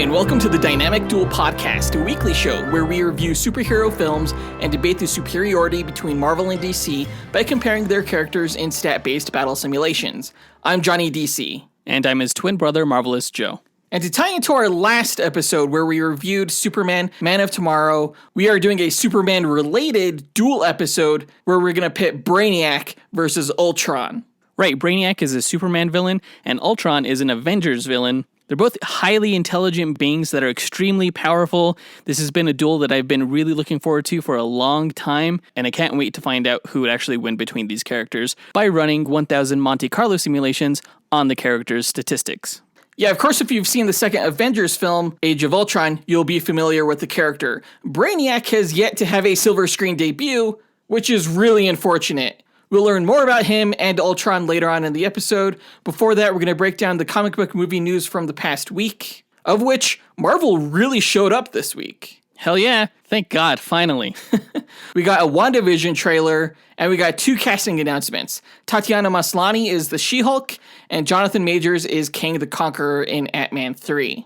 and welcome to the Dynamic Duel podcast, a weekly show where we review superhero films and debate the superiority between Marvel and DC by comparing their characters in stat-based battle simulations. I'm Johnny DC. And I'm his twin brother, Marvelous Joe. And to tie into our last episode where we reviewed Superman, Man of Tomorrow, we are doing a Superman-related Duel episode where we're going to pit Brainiac versus Ultron. Right, Brainiac is a Superman villain, and Ultron is an Avengers villain. They're both highly intelligent beings that are extremely powerful. This has been a duel that I've been really looking forward to for a long time, and I can't wait to find out who would actually win between these characters by running 1,000 Monte Carlo simulations on the characters' statistics. Yeah, of course, if you've seen the second Avengers film, Age of Ultron, you'll be familiar with the character. Brainiac has yet to have a silver screen debut, which is really unfortunate. We'll learn more about him and Ultron later on in the episode. Before that, we're going to break down the comic book movie news from the past week, of which Marvel really showed up this week. Hell yeah, thank God, finally. We got a WandaVision trailer, and we got two casting announcements. Tatiana Maslany is the She-Hulk, and Jonathan Majors is Kang the Conqueror in Ant-Man 3.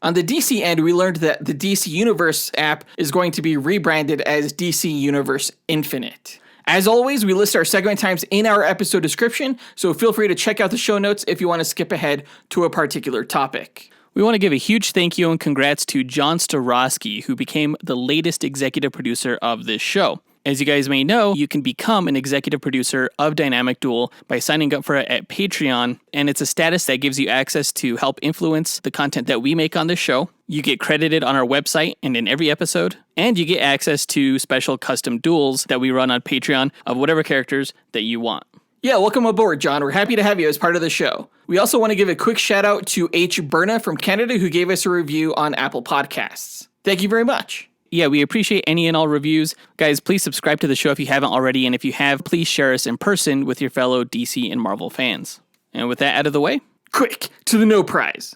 On the DC end, we learned that the DC Universe app is going to be rebranded as DC Universe Infinite. As always, we list our segment times in our episode description, so feel free to check out the show notes if you want to skip ahead to a particular topic. We want to give a huge thank you and congrats to John Starosky, who became the latest executive producer of this show. As you guys may know, you can become an executive producer of Dynamic Duel by signing up for it at Patreon, and it's a status that gives you access to help influence the content that we make on this show. You get credited on our website and in every episode, and you get access to special custom duels that we run on Patreon of whatever characters that you want. Yeah, welcome aboard, John. We're happy to have you as part of the show. We also want to give a quick shout out to H. Berna from Canada, who gave us a review on Apple Podcasts. Thank you very much. Yeah, we appreciate any and all reviews. Guys, please subscribe to the show if you haven't already, and if you have, please share us in person with your fellow DC and Marvel fans. And with that out of the way, quick to the No Prize.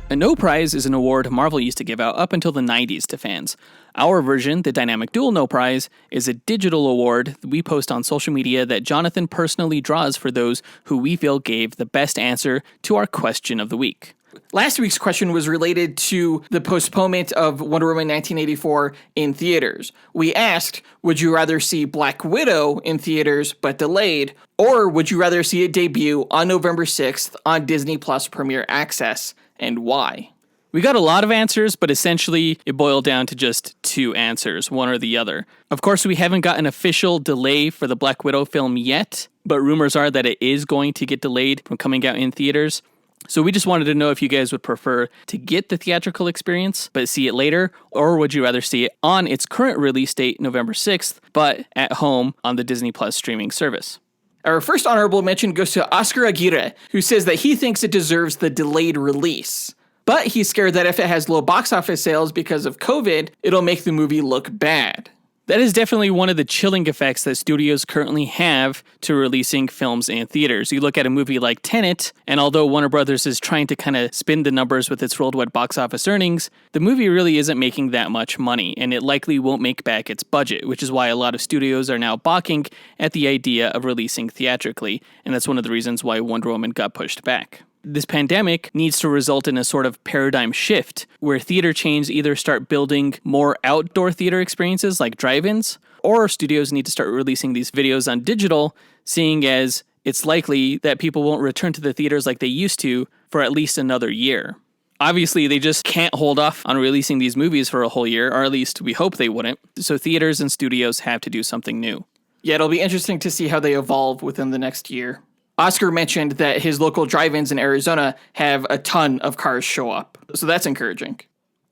A No Prize is an award Marvel used to give out up until the 90s to fans. Our version, the Dynamic Duel No Prize, is a digital award that we post on social media that Jonathan personally draws for those who we feel gave the best answer to our question of the week. Last week's question was related to the postponement of Wonder Woman 1984 in theaters. We asked, would you rather see Black Widow in theaters but delayed, or would you rather see it debut on November 6th on Disney Plus Premier Access, and why? We got a lot of answers, but essentially it boiled down to just two answers, one or the other. Of course, we haven't got an official delay for the Black Widow film yet, but rumors are that it is going to get delayed from coming out in theaters. So we just wanted to know if you guys would prefer to get the theatrical experience, but see it later, or would you rather see it on its current release date, November 6th, but at home on the Disney Plus streaming service? Our first honorable mention goes to Oscar Aguirre, who says that he thinks it deserves the delayed release. But he's scared that if it has low box office sales because of COVID, it'll make the movie look bad. That is definitely one of the chilling effects that studios currently have to releasing films in theaters. You look at a movie like Tenet, and although Warner Brothers is trying to kind of spin the numbers with its worldwide box office earnings, the movie really isn't making that much money, and it likely won't make back its budget, which is why a lot of studios are now balking at the idea of releasing theatrically, and that's one of the reasons why Wonder Woman got pushed back. This pandemic needs to result in a sort of paradigm shift where theater chains either start building more outdoor theater experiences like drive-ins, or studios need to start releasing these videos on digital, seeing as it's likely that people won't return to the theaters like they used to for at least another year. Obviously, they just can't hold off on releasing these movies for a whole year, or at least we hope they wouldn't, so theaters and studios have to do something new. Yeah, it'll be interesting to see how they evolve within the next year. Oscar mentioned that his local drive-ins in Arizona have a ton of cars show up, so that's encouraging.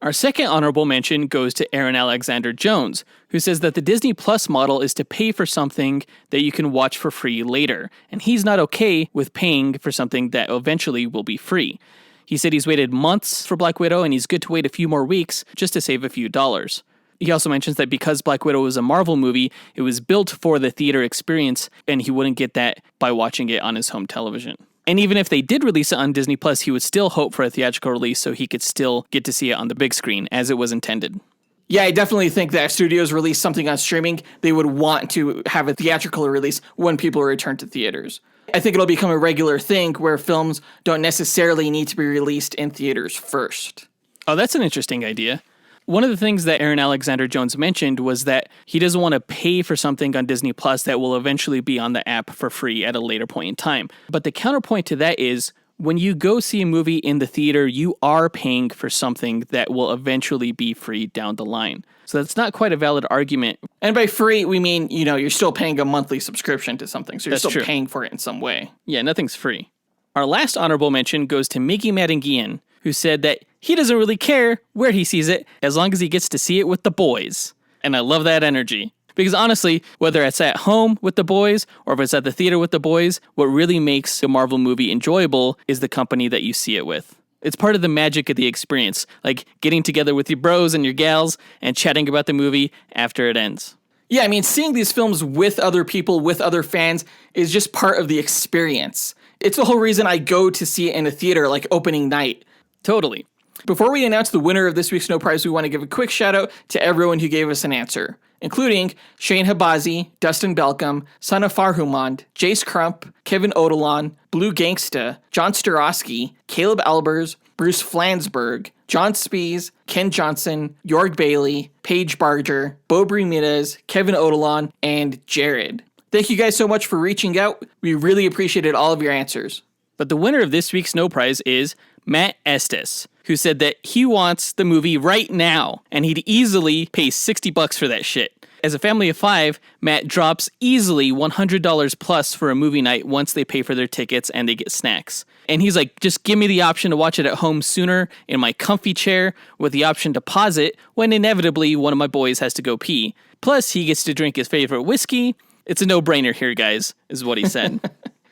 Our second honorable mention goes to Aaron Alexander Jones, who says that the Disney Plus model is to pay for something that you can watch for free later, and he's not okay with paying for something that eventually will be free. He said he's waited months for Black Widow, and he's good to wait a few more weeks just to save a few dollars. He also mentions that because Black Widow was a Marvel movie, it was built for the theater experience, and he wouldn't get that by watching it on his home television. And even if they did release it on Disney Plus, he would still hope for a theatrical release so he could still get to see it on the big screen, as it was intended. Yeah, I definitely think that if studios release something on streaming, they would want to have a theatrical release when people return to theaters. I think it'll become a regular thing where films don't necessarily need to be released in theaters first. Oh, that's an interesting idea. One of the things that Aaron Alexander Jones mentioned was that he doesn't want to pay for something on Disney Plus that will eventually be on the app for free at a later point in time. But the counterpoint to that is when you go see a movie in the theater, you are paying for something that will eventually be free down the line. So that's not quite a valid argument. And by free, we mean, you're still paying a monthly subscription to something. So you're That's still true. paying for it in some way. Yeah, nothing's free. Our last honorable mention goes to Miggy Madangian, who said that he doesn't really care where he sees it as long as he gets to see it with the boys. And I love that energy. Because honestly, whether it's at home with the boys or if it's at the theater with the boys, what really makes a Marvel movie enjoyable is the company that you see it with. It's part of the magic of the experience, like getting together with your bros and your gals and chatting about the movie after it ends. Yeah, I mean, seeing these films with other people, with other fans, is just part of the experience. It's the whole reason I go to see it in a theater, like opening night. Totally. Before we announce the winner of this week's No Prize, we want to give a quick shout out to everyone who gave us an answer, including Shane Habazi, Dustin Belcom, Sana Farhumand, Jace Crump, Kevin Odilon, Blue Gangsta, John Starosky, Caleb Albers, Bruce Flansburg, John Speas, Ken Johnson, York Bailey, Paige Barger, Bo Ramirez, Kevin Odilon, and Jared. Thank you guys so much for reaching out. We really appreciated all of your answers. But the winner of this week's No Prize is Matt Estes, who said that he wants the movie right now, and he'd easily pay $60 for that shit. As a family of 5, Matt drops easily $100 plus for a movie night once they pay for their tickets and they get snacks. And he's like, just give me the option to watch it at home sooner in my comfy chair with the option to pause it when inevitably one of my boys has to go pee. Plus, he gets to drink his favorite whiskey. It's a no-brainer here, guys, is what he said.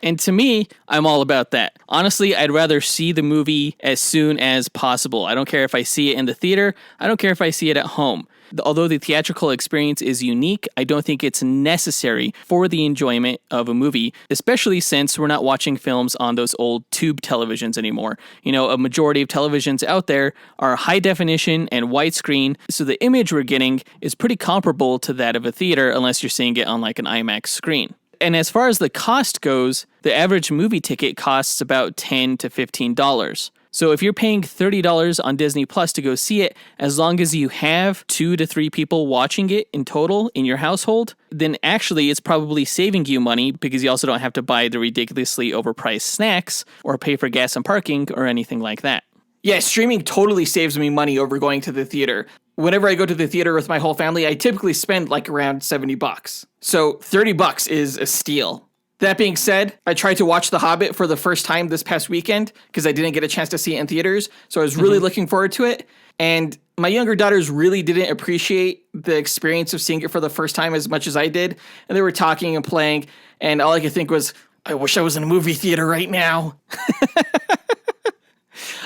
And to me, I'm all about that. Honestly, I'd rather see the movie as soon as possible. I don't care if I see it in the theater. I don't care if I see it at home. Although the theatrical experience is unique, I don't think it's necessary for the enjoyment of a movie, especially since we're not watching films on those old tube televisions anymore. A majority of televisions out there are high definition and widescreen, so the image we're getting is pretty comparable to that of a theater unless you're seeing it on like an IMAX screen. And as far as the cost goes, the average movie ticket costs about $10 to $15. So if you're paying $30 on Disney Plus to go see it, as long as you have 2 to 3 people watching it in total in your household, then actually it's probably saving you money because you also don't have to buy the ridiculously overpriced snacks or pay for gas and parking or anything like that. Yeah, streaming totally saves me money over going to the theater. Whenever I go to the theater with my whole family, I typically spend like around $70. So $30 is a steal. That being said, I tried to watch The Hobbit for the first time this past weekend because I didn't get a chance to see it in theaters. So I was really looking forward to it. And my younger daughters really didn't appreciate the experience of seeing it for the first time as much as I did. And they were talking and playing. And all I could think was, I wish I was in a movie theater right now.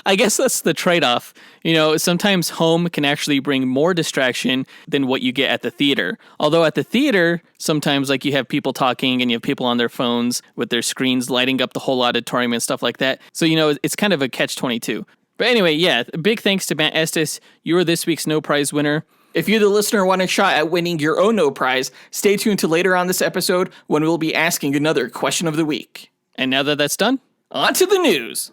I guess that's the trade-off. Sometimes home can actually bring more distraction than what you get at the theater. Although at the theater, sometimes like you have people talking and you have people on their phones with their screens lighting up the whole auditorium and stuff like that. So, it's kind of a catch-22. But anyway, yeah, big thanks to Matt Estes. You are this week's No Prize winner. If you, the listener, want a shot at winning your own No Prize, stay tuned to later on this episode when we'll be asking another question of the week. And now that that's done, on to the news.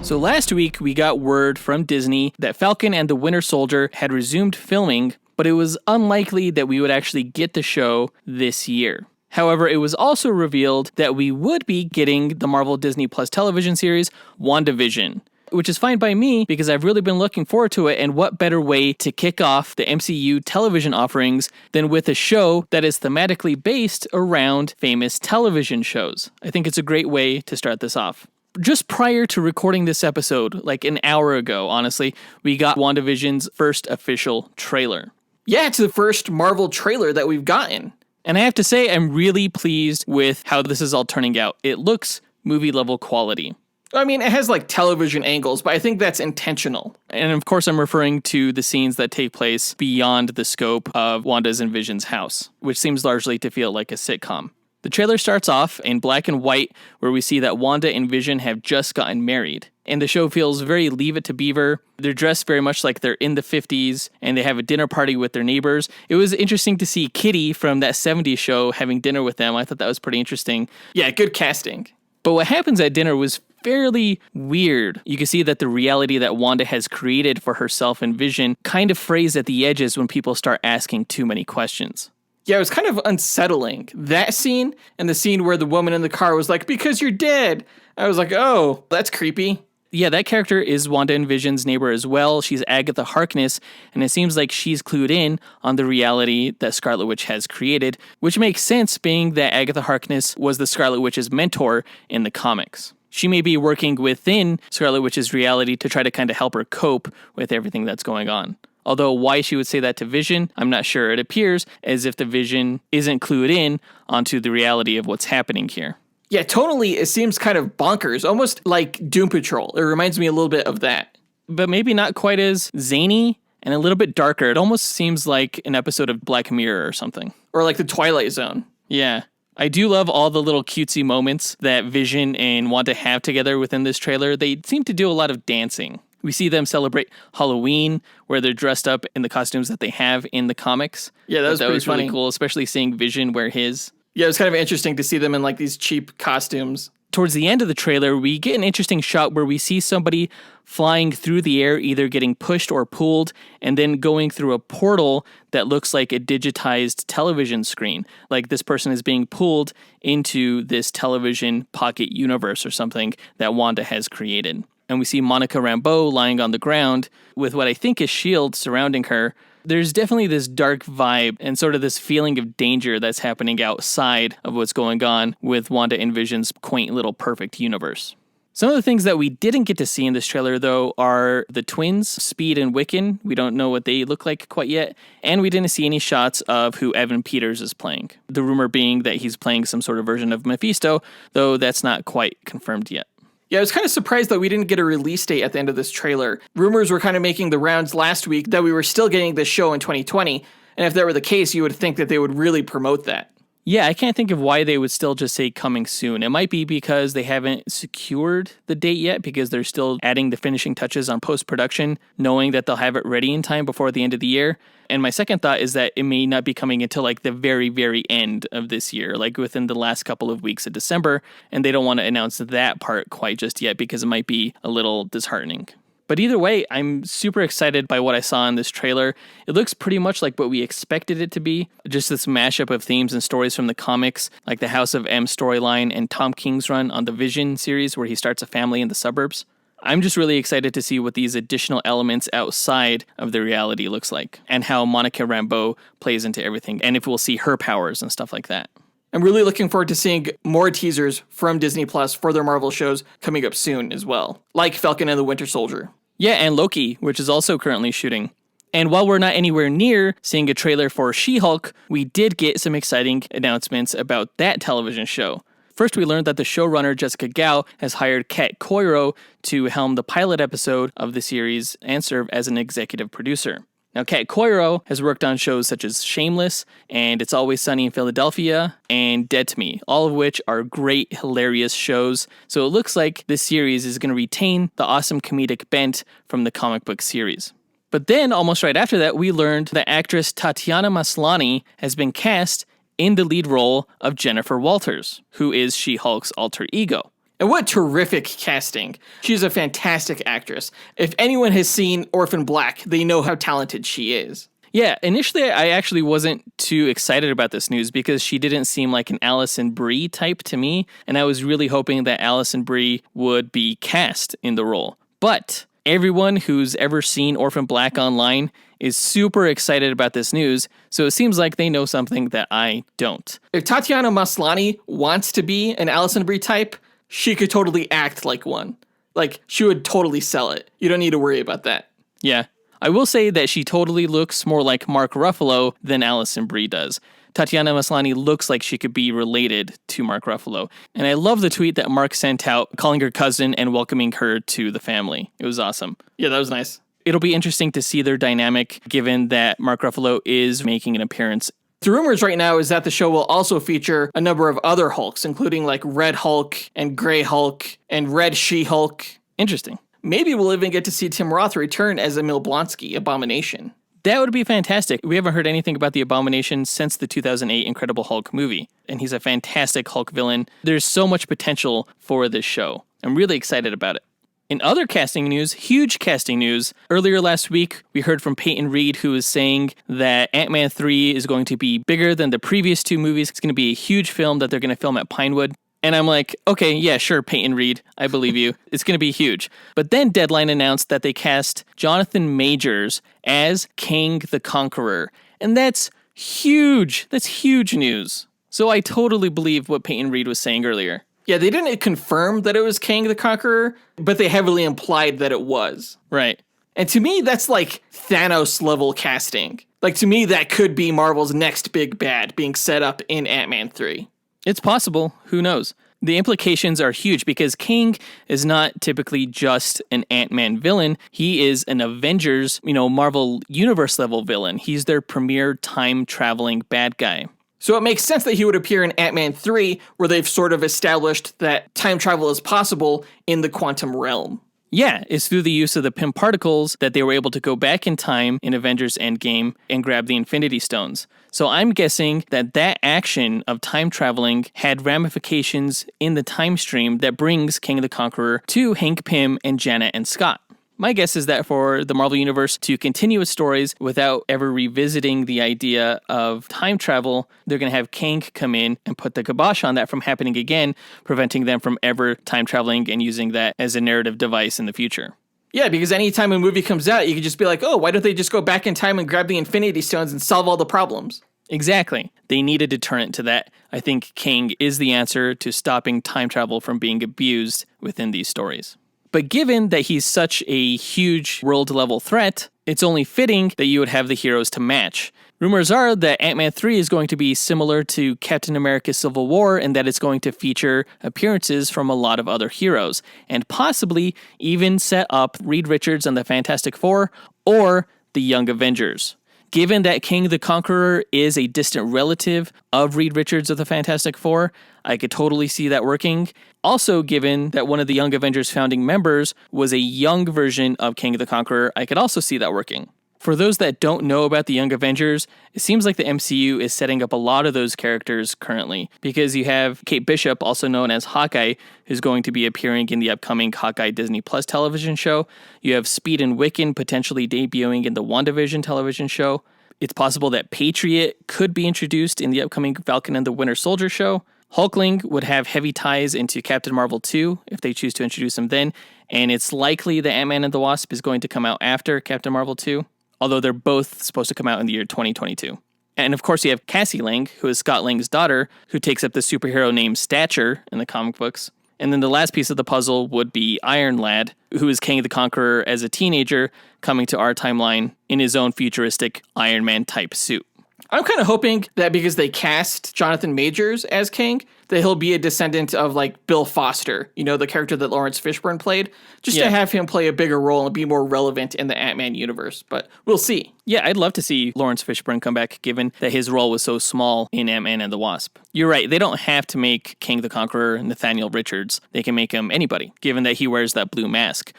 So last week, we got word from Disney that Falcon and the Winter Soldier had resumed filming, but it was unlikely that we would actually get the show this year. However, it was also revealed that we would be getting the Marvel Disney Plus television series, WandaVision, which is fine by me because I've really been looking forward to it, and what better way to kick off the MCU television offerings than with a show that is thematically based around famous television shows. I think it's a great way to start this off. Just prior to recording this episode, like an hour ago, honestly, we got WandaVision's first official trailer. Yeah, it's the first Marvel trailer that we've gotten. And I have to say, I'm really pleased with how this is all turning out. It looks movie-level quality. I mean, it has like television angles, but I think that's intentional. And of course, I'm referring to the scenes that take place beyond the scope of Wanda's and Vision's house, which seems largely to feel like a sitcom. The trailer starts off in black and white, where we see that Wanda and Vision have just gotten married. And the show feels very Leave It to Beaver. They're dressed very much like they're in the 50s, and they have a dinner party with their neighbors. It was interesting to see Kitty from that 70s show having dinner with them. I thought that was pretty interesting. Yeah, good casting. But what happens at dinner was fairly weird. You can see that the reality that Wanda has created for herself and Vision kind of frays at the edges when people start asking too many questions. Yeah, it was kind of unsettling. That scene and the scene where the woman in the car was like, because you're dead. I was like, oh, that's creepy. Yeah, that character is Wanda and Vision's neighbor as well. She's Agatha Harkness, and it seems like she's clued in on the reality that Scarlet Witch has created, which makes sense being that Agatha Harkness was the Scarlet Witch's mentor in the comics. She may be working within Scarlet Witch's reality to try to kind of help her cope with everything that's going on. Although why she would say that to Vision, I'm not sure. It appears as if the Vision isn't clued in onto the reality of what's happening here. Yeah, tonally, it seems kind of bonkers, almost like Doom Patrol. It reminds me a little bit of that. But maybe not quite as zany and a little bit darker. It almost seems like an episode of Black Mirror or something. Or like the Twilight Zone. Yeah. I do love all the little cutesy moments that Vision and Wanda have together within this trailer. They seem to do a lot of dancing. We see them celebrate Halloween, where they're dressed up in the costumes that they have in the comics. Yeah, that was really cool, especially seeing Vision wear his. Yeah, it was kind of interesting to see them in like these cheap costumes. Towards the end of the trailer, we get an interesting shot where we see somebody flying through the air, either getting pushed or pulled, and then going through a portal that looks like a digitized television screen. Like this person is being pulled into this television pocket universe or something that Wanda has created. And we see Monica Rambeau lying on the ground with what I think is S.H.I.E.L.D. surrounding her. There's definitely this dark vibe and sort of this feeling of danger that's happening outside of what's going on with Wanda and Vision's quaint little perfect universe. Some of the things that we didn't get to see in this trailer, though, are the twins, Speed and Wiccan. We don't know what they look like quite yet. And we didn't see any shots of who Evan Peters is playing. The rumor being that he's playing some sort of version of Mephisto, though that's not quite confirmed yet. Yeah, I was kind of surprised that we didn't get a release date at the end of this trailer. Rumors were kind of making the rounds last week that we were still getting this show in 2020, and if that were the case, you would think that they would really promote that. Yeah, I can't think of why they would still just say coming soon. It might be because they haven't secured the date yet, because they're still adding the finishing touches on post-production, knowing that they'll have it ready in time before the end of the year. And my second thought is that it may not be coming until like the very, very end of this year, like within the last couple of weeks of December, and they don't want to announce that part quite just yet because it might be a little disheartening. But either way, I'm super excited by what I saw in this trailer. It looks pretty much like what we expected it to be. Just this mashup of themes and stories from the comics, like the House of M storyline and Tom King's run on the Vision series where he starts a family in the suburbs. I'm just really excited to see what these additional elements outside of the reality looks like and how Monica Rambeau plays into everything and if we'll see her powers and stuff like that. I'm really looking forward to seeing more teasers from Disney Plus for their Marvel shows coming up soon as well, like Falcon and the Winter Soldier. Yeah, and Loki, which is also currently shooting. And while we're not anywhere near seeing a trailer for She-Hulk, we did get some exciting announcements about that television show. First, we learned that the showrunner Jessica Gao has hired Kat Coiro to helm the pilot episode of the series and serve as an executive producer. Now, Kat Coiro has worked on shows such as Shameless and It's Always Sunny in Philadelphia and Dead to Me, all of which are great, hilarious shows. So it looks like this series is going to retain the awesome comedic bent from the comic book series. But then, almost right after that, we learned that actress Tatiana Maslany has been cast in the lead role of Jennifer Walters, who is She-Hulk's alter ego. And what terrific casting. She's a fantastic actress. If anyone has seen Orphan Black, they know how talented she is. Yeah, initially I actually wasn't too excited about this news because she didn't seem like an Alison Brie type to me, and I was really hoping that Alison Brie would be cast in the role. But everyone who's ever seen Orphan Black online is super excited about this news, so it seems like they know something that I don't. If Tatiana Maslany wants to be an Alison Brie type, she could totally act like one. Like, she would totally sell it. You don't need to worry about that. Yeah. I will say that she totally looks more like Mark Ruffalo than Alison Brie does. Tatiana Maslany looks like she could be related to Mark Ruffalo. And I love the tweet that Mark sent out calling her cousin and welcoming her to the family. It was awesome. Yeah, that was nice. It'll be interesting to see their dynamic given that Mark Ruffalo is making an appearance. The rumors right now is that the show will also feature a number of other Hulks, including like Red Hulk and Gray Hulk and Red She-Hulk. Interesting. Maybe we'll even get to see Tim Roth return as Emil Blonsky, Abomination. That would be fantastic. We haven't heard anything about the Abomination since the 2008 Incredible Hulk movie, and he's a fantastic Hulk villain. There's so much potential for this show. I'm really excited about it. In other casting news, huge casting news, earlier last week, we heard from Peyton Reed, who is saying that Ant-Man 3 is going to be bigger than the previous two movies. It's going to be a huge film that they're going to film at Pinewood. And I'm like, okay, yeah, sure, Peyton Reed, I believe you. It's going to be huge. But then Deadline announced that they cast Jonathan Majors as Kang the Conqueror. And that's huge. That's huge news. So I totally believe what Peyton Reed was saying earlier. Yeah, they didn't confirm that it was Kang the Conqueror, but they heavily implied that it was. Right. And to me, that's like Thanos-level casting. Like, to me, that could be Marvel's next big bad being set up in Ant-Man 3. It's possible. Who knows? The implications are huge because Kang is not typically just an Ant-Man villain. He is an Avengers, Marvel Universe level villain. He's their premier time-traveling bad guy. So it makes sense that he would appear in Ant-Man 3, where they've sort of established that time travel is possible in the quantum realm. Yeah, it's through the use of the Pym particles that they were able to go back in time in Avengers Endgame and grab the Infinity Stones. So I'm guessing that action of time traveling had ramifications in the time stream that brings Kang the Conqueror to Hank Pym and Janet and Scott. My guess is that for the Marvel Universe to continue its stories without ever revisiting the idea of time travel, they're going to have Kang come in and put the kibosh on that from happening again, preventing them from ever time traveling and using that as a narrative device in the future. Yeah, because anytime a movie comes out, you could just be like, oh, why don't they just go back in time and grab the Infinity Stones and solve all the problems? Exactly. They need a deterrent to that. I think Kang is the answer to stopping time travel from being abused within these stories. But given that he's such a huge world-level threat, it's only fitting that you would have the heroes to match. Rumors are that Ant-Man 3 is going to be similar to Captain America Civil War in that it's going to feature appearances from a lot of other heroes, and possibly even set up Reed Richards and the Fantastic Four or the Young Avengers. Given that Kang the Conqueror is a distant relative of Reed Richards of the Fantastic Four, I could totally see that working. Also, given that one of the Young Avengers founding members was a young version of Kang the Conqueror, I could also see that working. For those that don't know about the Young Avengers, it seems like the MCU is setting up a lot of those characters currently, because you have Kate Bishop, also known as Hawkeye, who's going to be appearing in the upcoming Hawkeye Disney Plus television show. You have Speed and Wiccan potentially debuting in the WandaVision television show. It's possible that Patriot could be introduced in the upcoming Falcon and the Winter Soldier show. Hulkling would have heavy ties into Captain Marvel 2 if they choose to introduce him then, and it's likely that Ant-Man and the Wasp is going to come out after Captain Marvel 2, although they're both supposed to come out in the year 2022. And of course you have Cassie Lang, who is Scott Lang's daughter, who takes up the superhero name Stature in the comic books. And then the last piece of the puzzle would be Iron Lad, who is Kang the Conqueror as a teenager, coming to our timeline in his own futuristic Iron Man-type suit. I'm kind of hoping that because they cast Jonathan Majors as Kang, that he'll be a descendant of, like, Bill Foster, the character that Lawrence Fishburne played, just to have him play a bigger role and be more relevant in the Ant-Man universe. But we'll see. Yeah, I'd love to see Lawrence Fishburne come back, given that his role was so small in Ant-Man and the Wasp. You're right, they don't have to make Kang the Conqueror Nathaniel Richards. They can make him anybody, given that he wears that blue mask.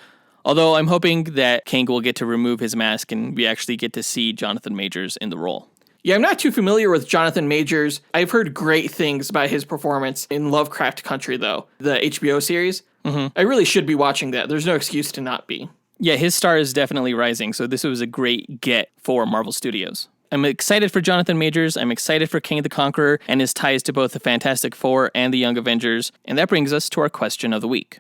Although I'm hoping that Kang will get to remove his mask and we actually get to see Jonathan Majors in the role. Yeah, I'm not too familiar with Jonathan Majors. I've heard great things about his performance in Lovecraft Country, though, the HBO series. Mm-hmm. I really should be watching that. There's no excuse to not be. Yeah, his star is definitely rising, so this was a great get for Marvel Studios. I'm excited for Jonathan Majors, I'm excited for Kang the Conqueror, and his ties to both the Fantastic Four and the Young Avengers, and that brings us to our question of the week.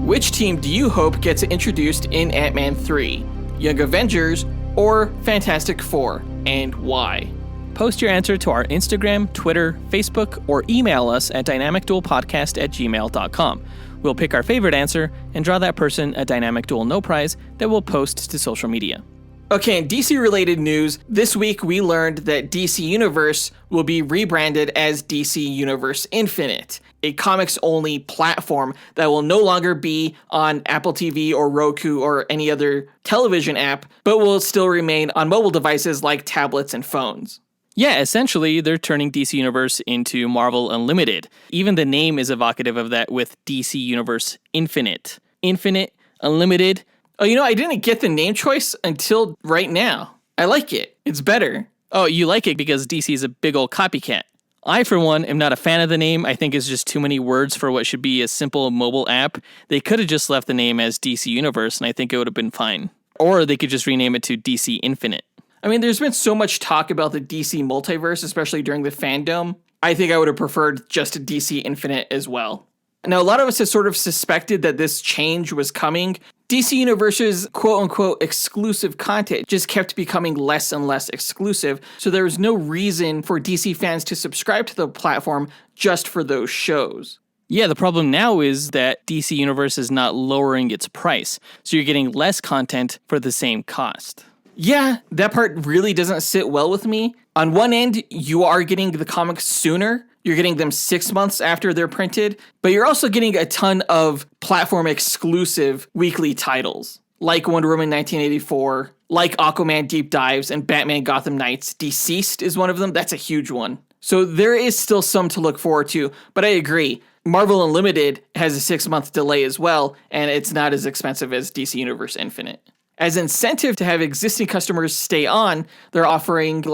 Which team do you hope gets introduced in Ant-Man 3? Young Avengers or Fantastic Four, and why? Post your answer to our Instagram, Twitter, Facebook, or email us at dynamicduelpodcast@gmail.com. We'll pick our favorite answer and draw that person a Dynamic Duel No Prize that we'll post to social media. Okay, in DC-related news, this week we learned that DC Universe will be rebranded as DC Universe Infinite, a comics-only platform that will no longer be on Apple TV or Roku or any other television app, but will still remain on mobile devices like tablets and phones. Yeah, essentially, they're turning DC Universe into Marvel Unlimited. Even the name is evocative of that with DC Universe Infinite. Infinite, Unlimited. Oh, I didn't get the name choice until right now. I like it. It's better. Oh, you like it because DC is a big old copycat. I, for one, am not a fan of the name. I think it's just too many words for what should be a simple mobile app. They could have just left the name as DC Universe, and I think it would have been fine. Or they could just rename it to DC Infinite. I mean, there's been so much talk about the DC multiverse, especially during the fandom. I think I would have preferred just DC Infinite as well. Now, a lot of us have sort of suspected that this change was coming. DC Universe's quote-unquote exclusive content just kept becoming less and less exclusive, so there was no reason for DC fans to subscribe to the platform just for those shows. Yeah, the problem now is that DC Universe is not lowering its price, so you're getting less content for the same cost. Yeah, that part really doesn't sit well with me. On one end, you are getting the comics sooner. You're getting them 6 months after they're printed, but you're also getting a ton of platform-exclusive weekly titles, like Wonder Woman 1984, like Aquaman Deep Dives, and Batman Gotham Knights. Deceased is one of them. That's a huge one. So there is still some to look forward to, but I agree. Marvel Unlimited has a 6-month delay as well, and it's not as expensive as DC Universe Infinite. As incentive to have existing customers stay on, they're offering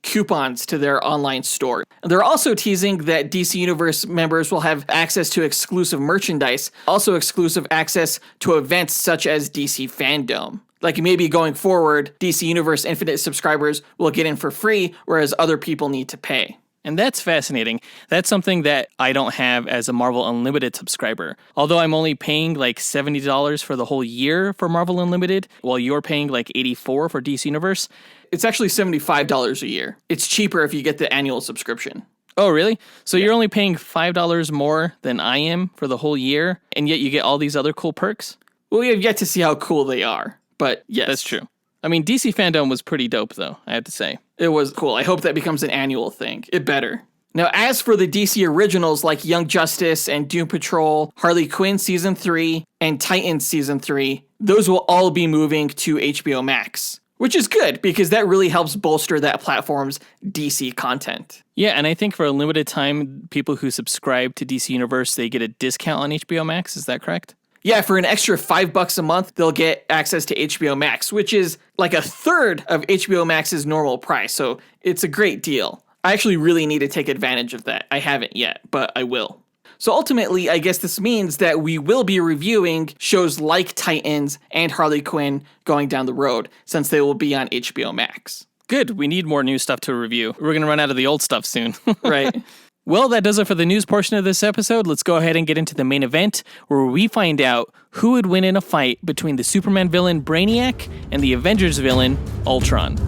coupons to their online store. They're also teasing that DC Universe members will have access to exclusive merchandise, also exclusive access to events such as DC Fandom. Maybe going forward, DC Universe Infinite subscribers will get in for free, whereas other people need to pay. And that's fascinating. That's something that I don't have as a Marvel Unlimited subscriber. Although I'm only paying $70 for the whole year for Marvel Unlimited, while you're paying $84 for DC Universe. It's actually $75 a year. It's cheaper if you get the annual subscription. Oh, really? So You're only paying $5 more than I am for the whole year, and yet you get all these other cool perks? Well, we have yet to see how cool they are, but yes. That's true. I mean, DC Fandom was pretty dope, though, I have to say. It was cool. I hope that becomes an annual thing. It better. Now, as for the DC originals like Young Justice and Doom Patrol, Harley Quinn Season 3, and Titans Season 3, those will all be moving to HBO Max, which is good because that really helps bolster that platform's DC content. Yeah, and I think for a limited time, people who subscribe to DC Universe, they get a discount on HBO Max. Is that correct? Yeah, for an extra $5 a month, they'll get access to HBO Max, which is a third of HBO Max's normal price, so it's a great deal. I actually really need to take advantage of that. I haven't yet, but I will. So ultimately, I guess this means that we will be reviewing shows like Titans and Harley Quinn going down the road, since they will be on HBO Max. Good, we need more new stuff to review. We're going to run out of the old stuff soon. Right. Well, that does it for the news portion of this episode. Let's go ahead and get into the main event, where we find out who would win in a fight between the Superman villain Brainiac and the Avengers villain Ultron.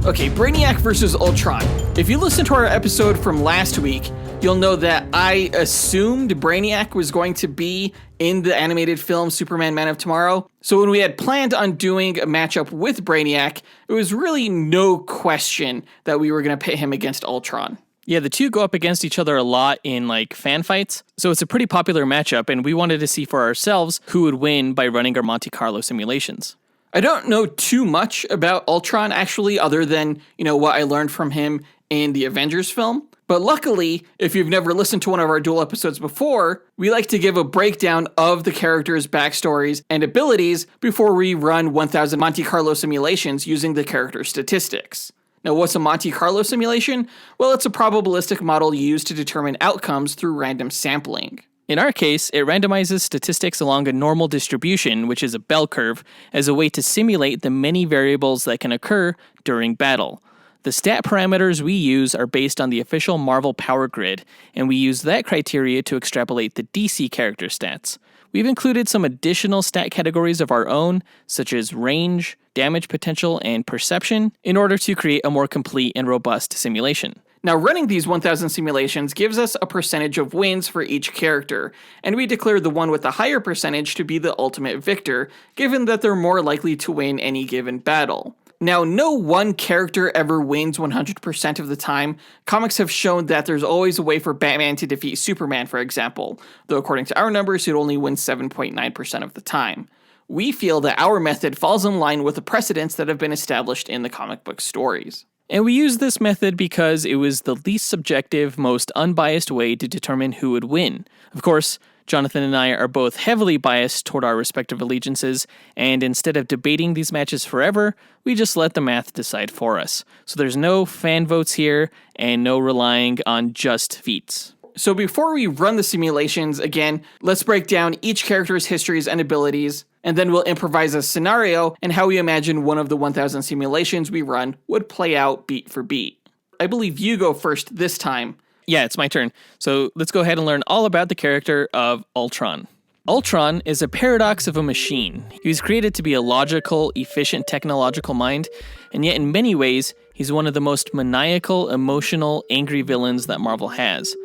Okay, Brainiac versus Ultron. If you listen to our episode from last week, you'll know that I assumed Brainiac was going to be in the animated film Superman Man of Tomorrow. So when we had planned on doing a matchup with Brainiac, it was really no question that we were going to pit him against Ultron. Yeah, the two go up against each other a lot in fan fights, so it's a pretty popular matchup, and we wanted to see for ourselves who would win by running our Monte Carlo simulations. I don't know too much about Ultron, actually, other than, what I learned from him in the Avengers film. But luckily, if you've never listened to one of our Duel episodes before, we like to give a breakdown of the characters' backstories and abilities before we run 1000 Monte Carlo simulations using the character statistics. Now, what's a Monte Carlo simulation? Well, it's a probabilistic model used to determine outcomes through random sampling. In our case, it randomizes statistics along a normal distribution, which is a bell curve, as a way to simulate the many variables that can occur during battle. The stat parameters we use are based on the official Marvel Power Grid, and we use that criteria to extrapolate the DC character stats. We've included some additional stat categories of our own, such as range, damage potential, and perception, in order to create a more complete and robust simulation. Now, running these 1000 simulations gives us a percentage of wins for each character, and we declare the one with the higher percentage to be the ultimate victor, given that they're more likely to win any given battle. Now, no one character ever wins 100% of the time. Comics have shown that there's always a way for Batman to defeat Superman, for example, though according to our numbers, he'd only win 7.9% of the time. We feel that our method falls in line with the precedents that have been established in the comic book stories. And we use this method because it was the least subjective, most unbiased way to determine who would win. Of course, Jonathan and I are both heavily biased toward our respective allegiances, and instead of debating these matches forever, we just let the math decide for us. So there's no fan votes here, and no relying on just feats. So before we run the simulations, again, let's break down each character's histories and abilities, and then we'll improvise a scenario and how we imagine one of the 1000 simulations we run would play out beat for beat. I believe you go first this time. Yeah, it's my turn. So let's go ahead and learn all about the character of Ultron. Ultron is a paradox of a machine. He was created to be a logical, efficient technological mind, and yet in many ways, he's one of the most maniacal, emotional, angry villains that Marvel has.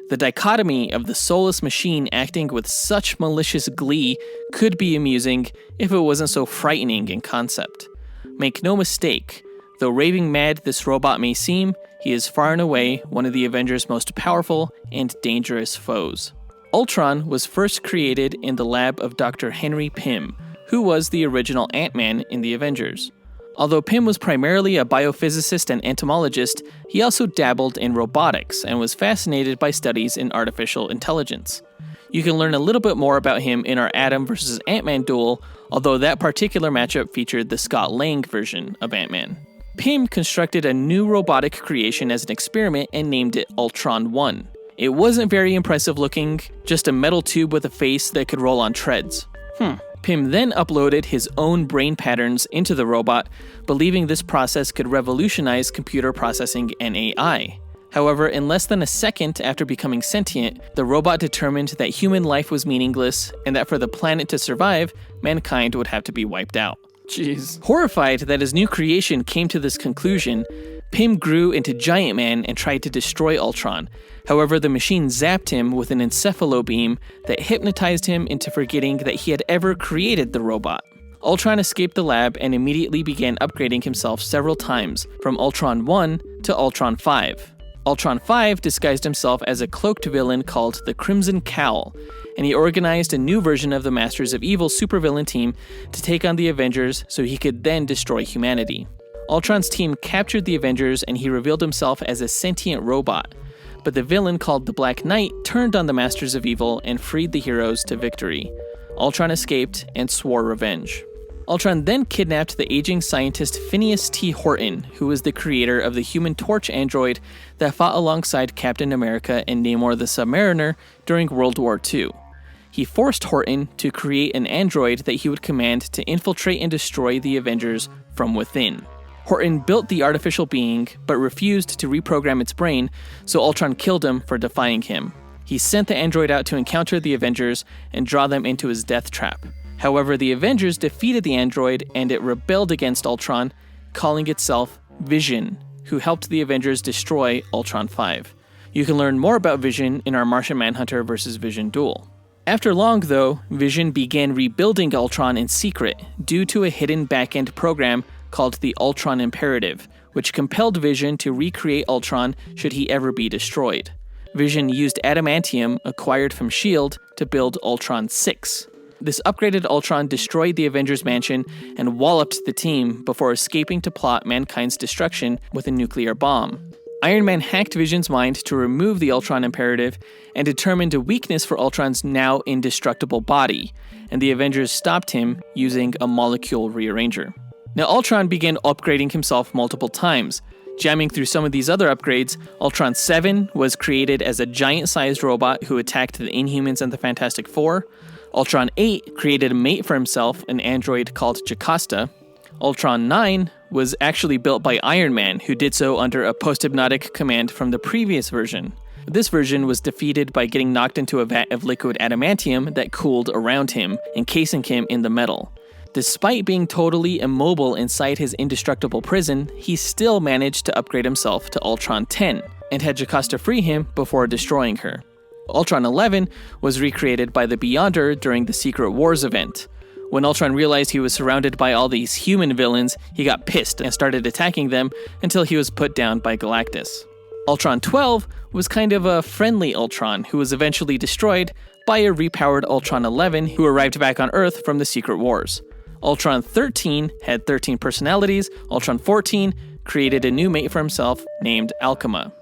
The dichotomy of the soulless machine acting with such malicious glee could be amusing if it wasn't so frightening in concept. Make no mistake, though raving mad this robot may seem, he is far and away one of the Avengers' most powerful and dangerous foes. Ultron was first created in the lab of Dr. Henry Pym, who was the original Ant-Man in the Avengers. Although Pym was primarily a biophysicist and entomologist, he also dabbled in robotics and was fascinated by studies in artificial intelligence. You can learn a little bit more about him in our Atom vs. Ant-Man duel, although that particular matchup featured the Scott Lang version of Ant-Man. Pym constructed a new robotic creation as an experiment and named it Ultron 1. It wasn't very impressive looking, just a metal tube with a face that could roll on treads. Pym then uploaded his own brain patterns into the robot, believing this process could revolutionize computer processing and AI. However, in less than a second after becoming sentient, the robot determined that human life was meaningless and that for the planet to survive, mankind would have to be wiped out. Jeez. Horrified that his new creation came to this conclusion, Pym grew into Giant Man and tried to destroy Ultron. However, the machine zapped him with an encephalo beam that hypnotized him into forgetting that he had ever created the robot. Ultron escaped the lab and immediately began upgrading himself several times, from Ultron 1 to Ultron 5. Ultron 5 disguised himself as a cloaked villain called the Crimson Cowl, and he organized a new version of the Masters of Evil supervillain team to take on the Avengers so he could then destroy humanity. Ultron's team captured the Avengers and he revealed himself as a sentient robot, but the villain called the Black Knight turned on the Masters of Evil and freed the heroes to victory. Ultron escaped and swore revenge. Ultron then kidnapped the aging scientist Phineas T. Horton, who was the creator of the Human Torch android that fought alongside Captain America and Namor the Submariner during World War II. He forced Horton to create an android that he would command to infiltrate and destroy the Avengers from within. Horton built the artificial being, but refused to reprogram its brain, so Ultron killed him for defying him. He sent the android out to encounter the Avengers and draw them into his death trap. However, the Avengers defeated the android and it rebelled against Ultron, calling itself Vision, who helped the Avengers destroy Ultron 5. You can learn more about Vision in our Martian Manhunter vs. Vision duel. After long, though, Vision began rebuilding Ultron in secret due to a hidden back-end program called the Ultron Imperative, which compelled Vision to recreate Ultron should he ever be destroyed. Vision used adamantium acquired from S.H.I.E.L.D. to build Ultron 6. This upgraded Ultron destroyed the Avengers Mansion and walloped the team before escaping to plot mankind's destruction with a nuclear bomb. Iron Man hacked Vision's mind to remove the Ultron Imperative and determined a weakness for Ultron's now indestructible body, and the Avengers stopped him using a molecule rearranger. Now Ultron began upgrading himself multiple times. Jamming through some of these other upgrades, Ultron 7 was created as a giant-sized robot who attacked the Inhumans and the Fantastic Four. Ultron 8 created a mate for himself, an android called Jocasta. Ultron 9 was actually built by Iron Man, who did so under a post-hypnotic command from the previous version. This version was defeated by getting knocked into a vat of liquid adamantium that cooled around him, encasing him in the metal. Despite being totally immobile inside his indestructible prison, he still managed to upgrade himself to Ultron 10, and had Jocasta free him before destroying her. Ultron 11 was recreated by the Beyonder during the Secret Wars event. When Ultron realized he was surrounded by all these human villains, he got pissed and started attacking them until he was put down by Galactus. Ultron 12 was kind of a friendly Ultron who was eventually destroyed by a repowered Ultron 11 who arrived back on Earth from the Secret Wars. Ultron 13 had 13 personalities. Ultron 14 created a new mate for himself named Alchema.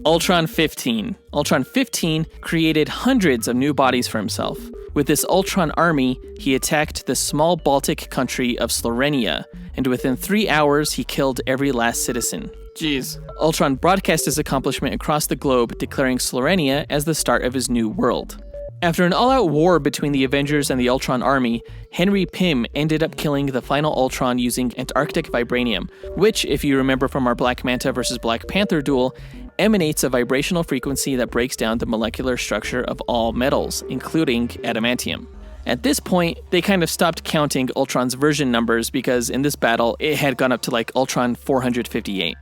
Ultron 15. Ultron 15 created hundreds of new bodies for himself. With this Ultron army, he attacked the small Baltic country of Slovenia, and within 3 hours he killed every last citizen. Jeez. Ultron broadcast his accomplishment across the globe, declaring Slovenia as the start of his new world. After an all-out war between the Avengers and the Ultron army, Henry Pym ended up killing the final Ultron using Antarctic vibranium, which, if you remember from our Black Manta vs. Black Panther duel, emanates a vibrational frequency that breaks down the molecular structure of all metals, including adamantium. At this point, they kind of stopped counting Ultron's version numbers because in this battle, it had gone up to like Ultron 458.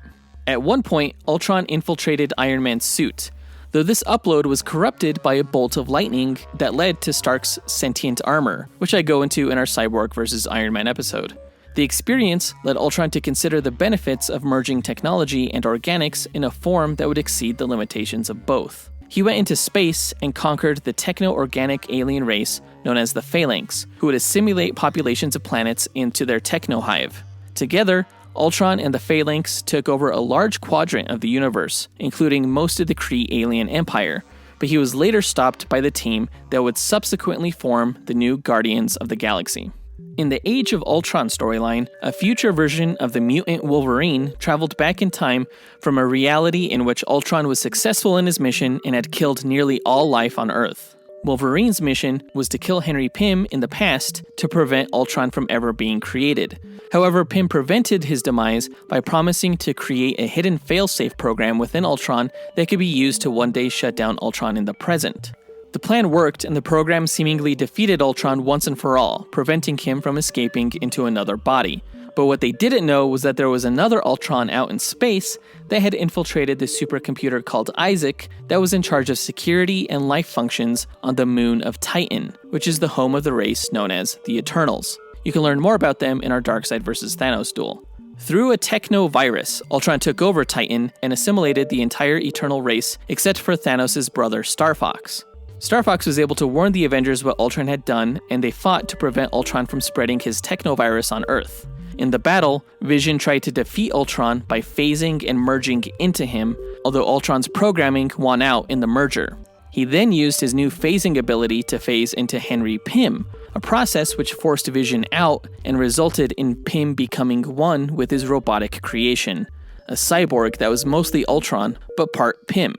At one point, Ultron infiltrated Iron Man's suit, though this upload was corrupted by a bolt of lightning that led to Stark's sentient armor, which I go into in our Cyborg vs. Iron Man episode. The experience led Ultron to consider the benefits of merging technology and organics in a form that would exceed the limitations of both. He went into space and conquered the techno-organic alien race known as the Phalanx, who would assimilate populations of planets into their techno-hive. Together, Ultron and the Phalanx took over a large quadrant of the universe, including most of the Kree alien empire, but he was later stopped by the team that would subsequently form the new Guardians of the Galaxy. In the Age of Ultron storyline, a future version of the mutant Wolverine traveled back in time from a reality in which Ultron was successful in his mission and had killed nearly all life on Earth. Wolverine's mission was to kill Henry Pym in the past to prevent Ultron from ever being created. However, Pym prevented his demise by promising to create a hidden failsafe program within Ultron that could be used to one day shut down Ultron in the present. The plan worked, and the program seemingly defeated Ultron once and for all, preventing him from escaping into another body. But what they didn't know was that there was another Ultron out in space that had infiltrated the supercomputer called Isaac that was in charge of security and life functions on the moon of Titan, which is the home of the race known as the Eternals. You can learn more about them in our Darkseid vs. Thanos duel. Through a techno-virus, Ultron took over Titan and assimilated the entire Eternal race except for Thanos' brother Star Fox. Star Fox was able to warn the Avengers what Ultron had done, and they fought to prevent Ultron from spreading his technovirus on Earth. In the battle, Vision tried to defeat Ultron by phasing and merging into him, although Ultron's programming won out in the merger. He then used his new phasing ability to phase into Henry Pym, a process which forced Vision out and resulted in Pym becoming one with his robotic creation, a cyborg that was mostly Ultron, but part Pym.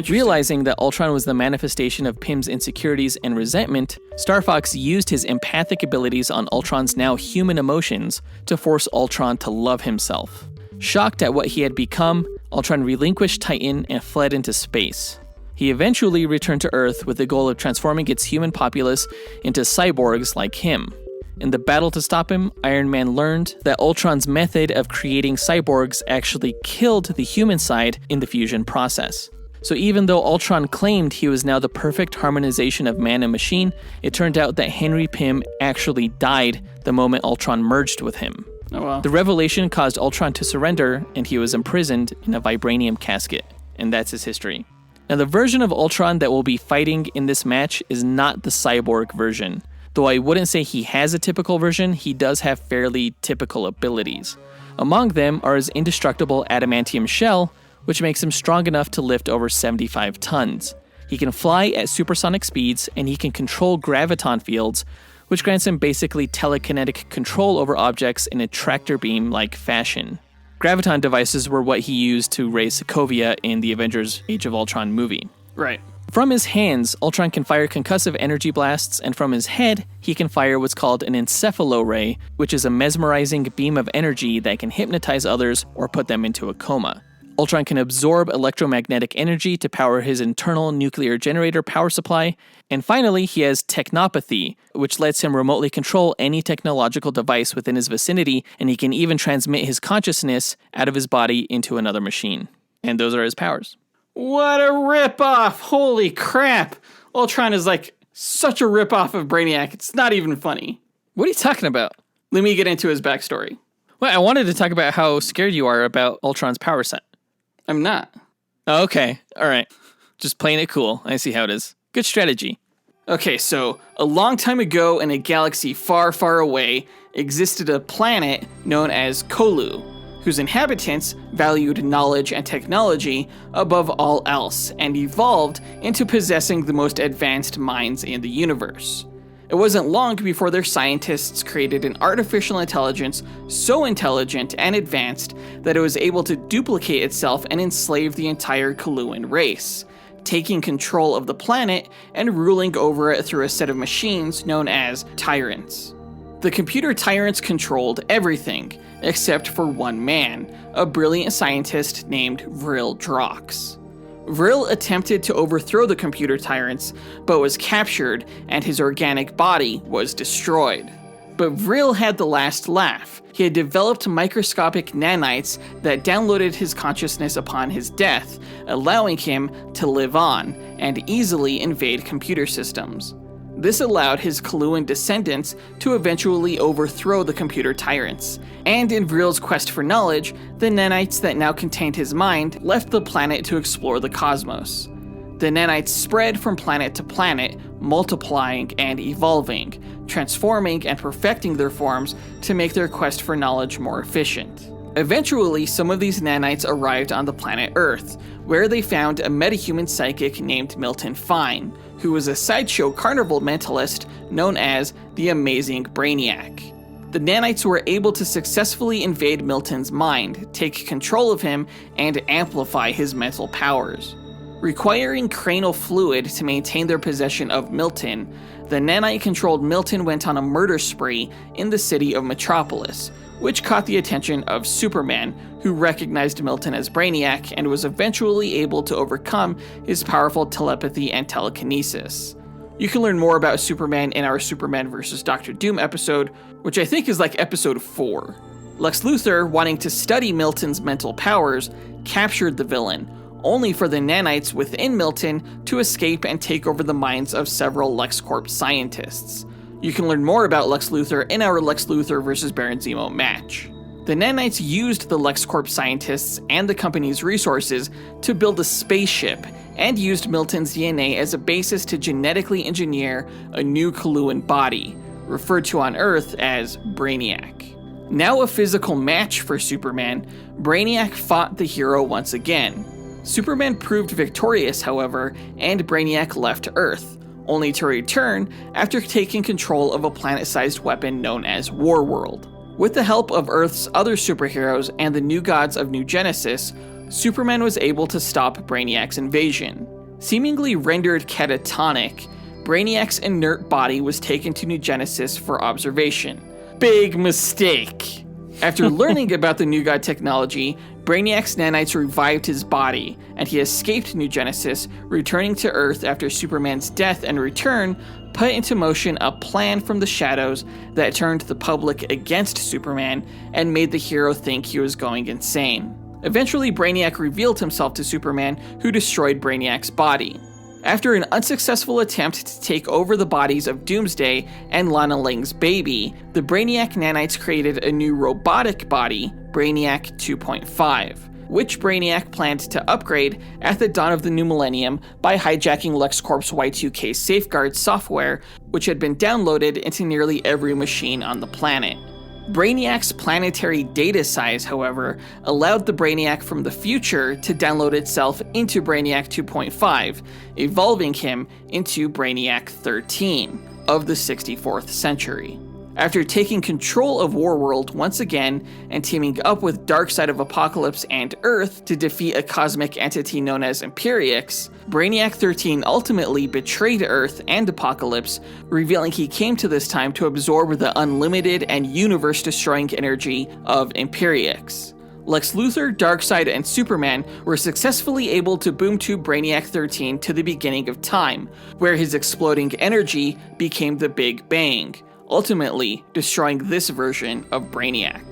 Realizing that Ultron was the manifestation of Pym's insecurities and resentment, Star Fox used his empathic abilities on Ultron's now human emotions to force Ultron to love himself. Shocked at what he had become, Ultron relinquished Titan and fled into space. He eventually returned to Earth with the goal of transforming its human populace into cyborgs like him. In the battle to stop him, Iron Man learned that Ultron's method of creating cyborgs actually killed the human side in the fusion process. So even though Ultron claimed he was now the perfect harmonization of man and machine, it turned out that Henry Pym actually died the moment Ultron merged with him. Oh, wow. The revelation caused Ultron to surrender, and he was imprisoned in a vibranium casket. And that's his history. Now, the version of Ultron that will be fighting in this match is not the cyborg version. Though I wouldn't say he has a typical version, he does have fairly typical abilities. Among them are his indestructible adamantium shell, which makes him strong enough to lift over 75 tons. He can fly at supersonic speeds, and he can control graviton fields, which grants him basically telekinetic control over objects in a tractor beam-like fashion. Graviton devices were what he used to raise Sokovia in the Avengers Age of Ultron movie. Right. From his hands, Ultron can fire concussive energy blasts, and from his head, he can fire what's called an encephalo-ray, which is a mesmerizing beam of energy that can hypnotize others or put them into a coma. Ultron can absorb electromagnetic energy to power his internal nuclear generator power supply. And finally, he has technopathy, which lets him remotely control any technological device within his vicinity, and he can even transmit his consciousness out of his body into another machine. And those are his powers. What a ripoff! Holy crap! Ultron is like such a ripoff of Brainiac, it's not even funny. What are you talking about? Let me get into his backstory. Well, I wanted to talk about how scared you are about Ultron's power set. I'm not. Oh, okay, alright. Just playing it cool. I see how it is. Good strategy. Okay, so a long time ago in a galaxy far, far away existed a planet known as Colu, whose inhabitants valued knowledge and technology above all else and evolved into possessing the most advanced minds in the universe. It wasn't long before their scientists created an artificial intelligence so intelligent and advanced that it was able to duplicate itself and enslave the entire Coluan race, taking control of the planet and ruling over it through a set of machines known as tyrants. The computer tyrants controlled everything, except for one man, a brilliant scientist named Vril Drox. Vril attempted to overthrow the computer tyrants, but was captured and his organic body was destroyed. But Vril had the last laugh. He had developed microscopic nanites that downloaded his consciousness upon his death, allowing him to live on and easily invade computer systems. This allowed his Coluan descendants to eventually overthrow the computer tyrants, and in Vril's quest for knowledge, the nanites that now contained his mind left the planet to explore the cosmos. The nanites spread from planet to planet, multiplying and evolving, transforming and perfecting their forms to make their quest for knowledge more efficient. Eventually, some of these nanites arrived on the planet Earth, where they found a metahuman psychic named Milton Fine, who was a sideshow carnival mentalist known as the Amazing Brainiac. The nanites were able to successfully invade Milton's mind, take control of him, and amplify his mental powers. Requiring cranial fluid to maintain their possession of Milton, the nanite-controlled Milton went on a murder spree in the city of Metropolis, which caught the attention of Superman, who recognized Milton as Brainiac and was eventually able to overcome his powerful telepathy and telekinesis. You can learn more about Superman in our Superman vs. Dr. Doom episode, which I think is like episode 4. Lex Luthor, wanting to study Milton's mental powers, captured the villain, only for the nanites within Milton to escape and take over the minds of several LexCorp scientists. You can learn more about Lex Luthor in our Lex Luthor vs. Baron Zemo match. The nanites used the LexCorp scientists and the company's resources to build a spaceship, and used Milton's DNA as a basis to genetically engineer a new Coluan body, referred to on Earth as Brainiac. Now a physical match for Superman, Brainiac fought the hero once again. Superman proved victorious, however, and Brainiac left Earth, only to return after taking control of a planet-sized weapon known as Warworld. With the help of Earth's other superheroes and the new gods of New Genesis, Superman was able to stop Brainiac's invasion. Seemingly rendered catatonic, Brainiac's inert body was taken to New Genesis for observation. Big mistake! After learning about the New God technology, Brainiac's nanites revived his body, and he escaped New Genesis, returning to Earth after Superman's death and return put into motion a plan from the shadows that turned the public against Superman and made the hero think he was going insane. Eventually, Brainiac revealed himself to Superman, who destroyed Brainiac's body. After an unsuccessful attempt to take over the bodies of Doomsday and Lana Lang's baby, the Brainiac nanites created a new robotic body, Brainiac 2.5, which Brainiac planned to upgrade at the dawn of the new millennium by hijacking LexCorp's Y2K safeguard software, which had been downloaded into nearly every machine on the planet. Brainiac's planetary data size, however, allowed the Brainiac from the future to download itself into Brainiac 2.5, evolving him into Brainiac 13 of the 64th century. After taking control of Warworld once again and teaming up with Darkseid of Apocalypse and Earth to defeat a cosmic entity known as Imperiex, Brainiac 13 ultimately betrayed Earth and Apocalypse, revealing he came to this time to absorb the unlimited and universe-destroying energy of Imperiex. Lex Luthor, Darkseid, and Superman were successfully able to boom tube Brainiac 13 to the beginning of time, where his exploding energy became the Big Bang, ultimately destroying this version of Brainiac.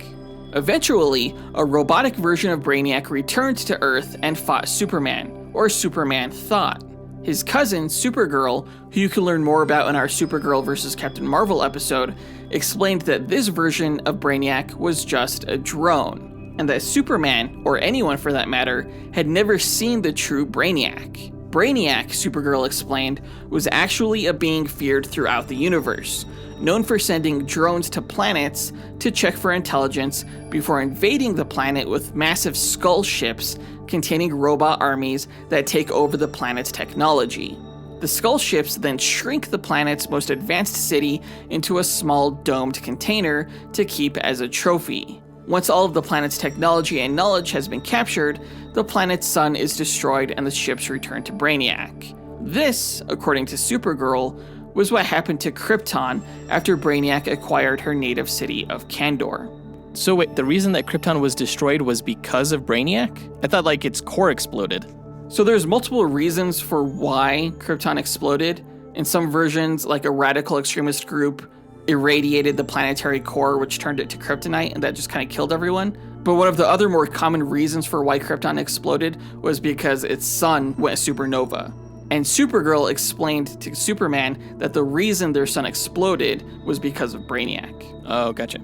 Eventually, a robotic version of Brainiac returned to Earth and fought Superman, or Superman thought. His cousin, Supergirl, who you can learn more about in our Supergirl vs. Captain Marvel episode, explained that this version of Brainiac was just a drone, and that Superman, or anyone for that matter, had never seen the true Brainiac. Brainiac, Supergirl explained, was actually a being feared throughout the universe, known for sending drones to planets to check for intelligence before invading the planet with massive skull ships containing robot armies that take over the planet's technology. The skull ships then shrink the planet's most advanced city into a small domed container to keep as a trophy. Once all of the planet's technology and knowledge has been captured, the planet's sun is destroyed and the ships return to Brainiac. This, according to Supergirl, was what happened to Krypton after Brainiac acquired her native city of Kandor. So wait, the reason that Krypton was destroyed was because of Brainiac? I thought like its core exploded. So there's multiple reasons for why Krypton exploded. In some versions, like a radical extremist group irradiated the planetary core, which turned it to kryptonite, and that just kind of killed everyone. But one of the other more common reasons for why Krypton exploded was because its sun went supernova. And Supergirl explained to Superman that the reason their sun exploded was because of Brainiac. Oh, gotcha.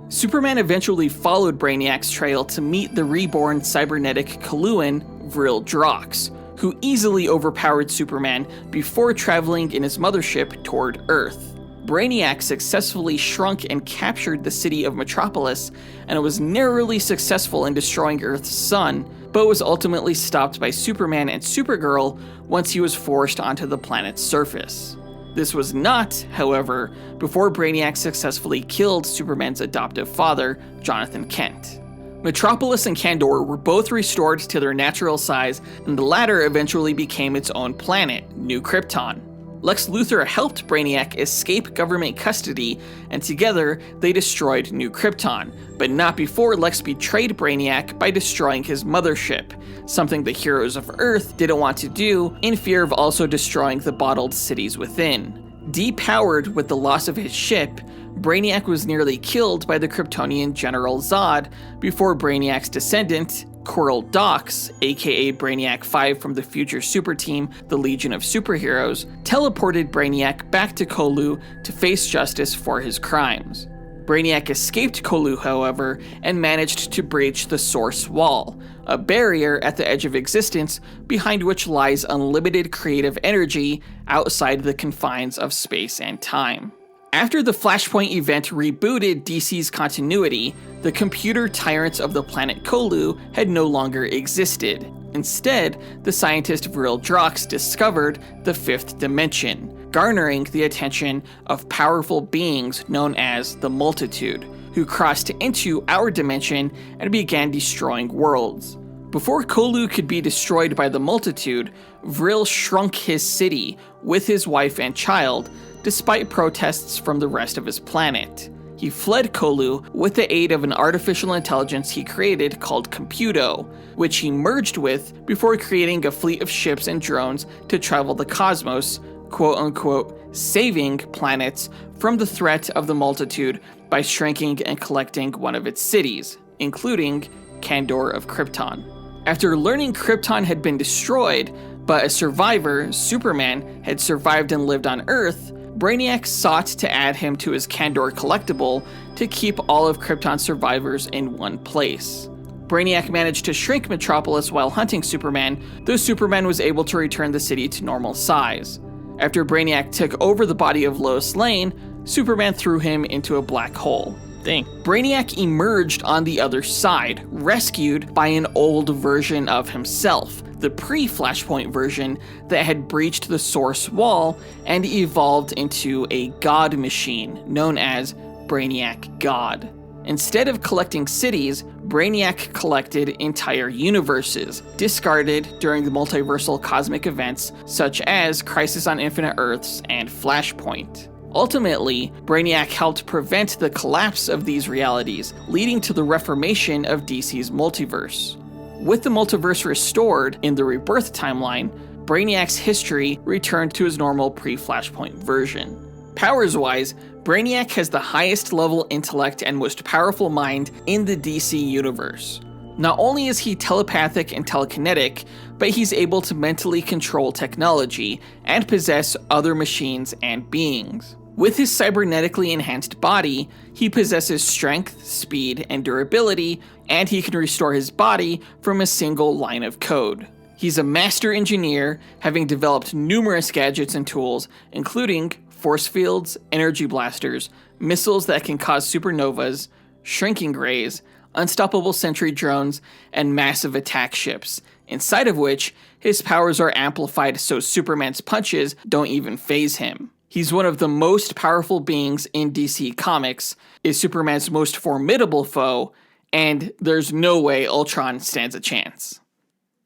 Superman eventually followed Brainiac's trail to meet the reborn cybernetic Coluan, Vril Drox, who easily overpowered Superman before traveling in his mothership toward Earth. Brainiac successfully shrunk and captured the city of Metropolis, and was narrowly successful in destroying Earth's sun, but was ultimately stopped by Superman and Supergirl once he was forced onto the planet's surface. This was not, however, before Brainiac successfully killed Superman's adoptive father, Jonathan Kent. Metropolis and Kandor were both restored to their natural size, and the latter eventually became its own planet, New Krypton. Lex Luthor helped Brainiac escape government custody, and together they destroyed New Krypton, but not before Lex betrayed Brainiac by destroying his mothership, something the heroes of Earth didn't want to do in fear of also destroying the bottled cities within. Depowered with the loss of his ship, Brainiac was nearly killed by the Kryptonian General Zod before Brainiac's descendant, Coral Dox, aka Brainiac 5 from the future super team, the Legion of Superheroes, teleported Brainiac back to Colu to face justice for his crimes. Brainiac escaped Colu, however, and managed to breach the Source Wall, a barrier at the edge of existence behind which lies unlimited creative energy outside the confines of space and time. After the Flashpoint event rebooted DC's continuity, the computer tyrants of the planet Colu had no longer existed. Instead, the scientist Vril Drox discovered the fifth dimension, garnering the attention of powerful beings known as the Multitude, who crossed into our dimension and began destroying worlds. Before Colu could be destroyed by the Multitude, Vril shrunk his city with his wife and child, despite protests from the rest of his planet. He fled Colu with the aid of an artificial intelligence he created called Computo, which he merged with before creating a fleet of ships and drones to travel the cosmos, quote-unquote, saving planets from the threat of the Multitude by shrinking and collecting one of its cities, including Kandor of Krypton. After learning Krypton had been destroyed, but a survivor, Superman, had survived and lived on Earth, Brainiac sought to add him to his Kandor collectible to keep all of Krypton's survivors in one place. Brainiac managed to shrink Metropolis while hunting Superman, though Superman was able to return the city to normal size. After Brainiac took over the body of Lois Lane, Superman threw him into a black hole. Dang. Brainiac emerged on the other side, rescued by an old version of himself, the pre-Flashpoint version that had breached the Source Wall and evolved into a god machine known as Brainiac God. Instead of collecting cities, Brainiac collected entire universes, discarded during the multiversal cosmic events such as Crisis on Infinite Earths and Flashpoint. Ultimately, Brainiac helped prevent the collapse of these realities, leading to the reformation of DC's multiverse. With the multiverse restored in the Rebirth timeline, Brainiac's history returned to his normal pre-Flashpoint version. Powers-wise, Brainiac has the highest level intellect and most powerful mind in the DC universe. Not only is he telepathic and telekinetic, but he's able to mentally control technology and possess other machines and beings. With his cybernetically enhanced body, he possesses strength, speed, and durability, and he can restore his body from a single line of code. He's a master engineer, having developed numerous gadgets and tools, including force fields, energy blasters, missiles that can cause supernovas, shrinking rays, unstoppable sentry drones, and massive attack ships, inside of which his powers are amplified so Superman's punches don't even faze him. He's one of the most powerful beings in DC Comics, is Superman's most formidable foe, and there's no way Ultron stands a chance.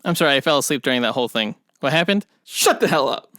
I'm sorry, I fell asleep during that whole thing. What happened? Shut the hell up.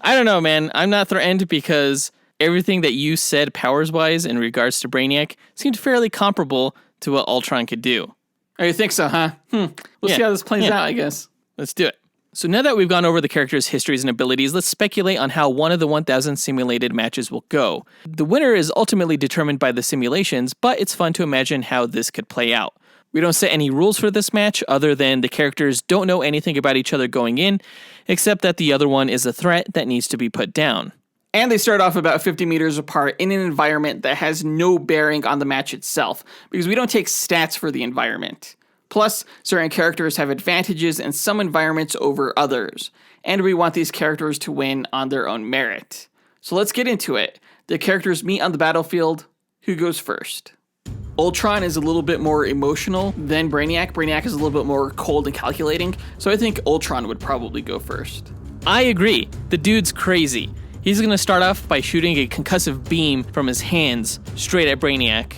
I don't know, man. I'm not threatened because everything that you said powers-wise in regards to Brainiac seemed fairly comparable to what Ultron could do. Oh, you think so, huh? We'll see how this plays out, I guess. Let's do it. So now that we've gone over the characters' histories and abilities, let's speculate on how one of the 1,000 simulated matches will go. The winner is ultimately determined by the simulations, but it's fun to imagine how this could play out. We don't set any rules for this match other than the characters don't know anything about each other going in, except that the other one is a threat that needs to be put down. And they start off about 50 meters apart in an environment that has no bearing on the match itself, because we don't take stats for the environment. Plus, certain characters have advantages in some environments over others, and we want these characters to win on their own merit. So let's get into it. The characters meet on the battlefield. Who goes first? Ultron is a little bit more emotional than Brainiac. Brainiac is a little bit more cold and calculating, so I think Ultron would probably go first. I agree. The dude's crazy. He's going to start off by shooting a concussive beam from his hands straight at Brainiac.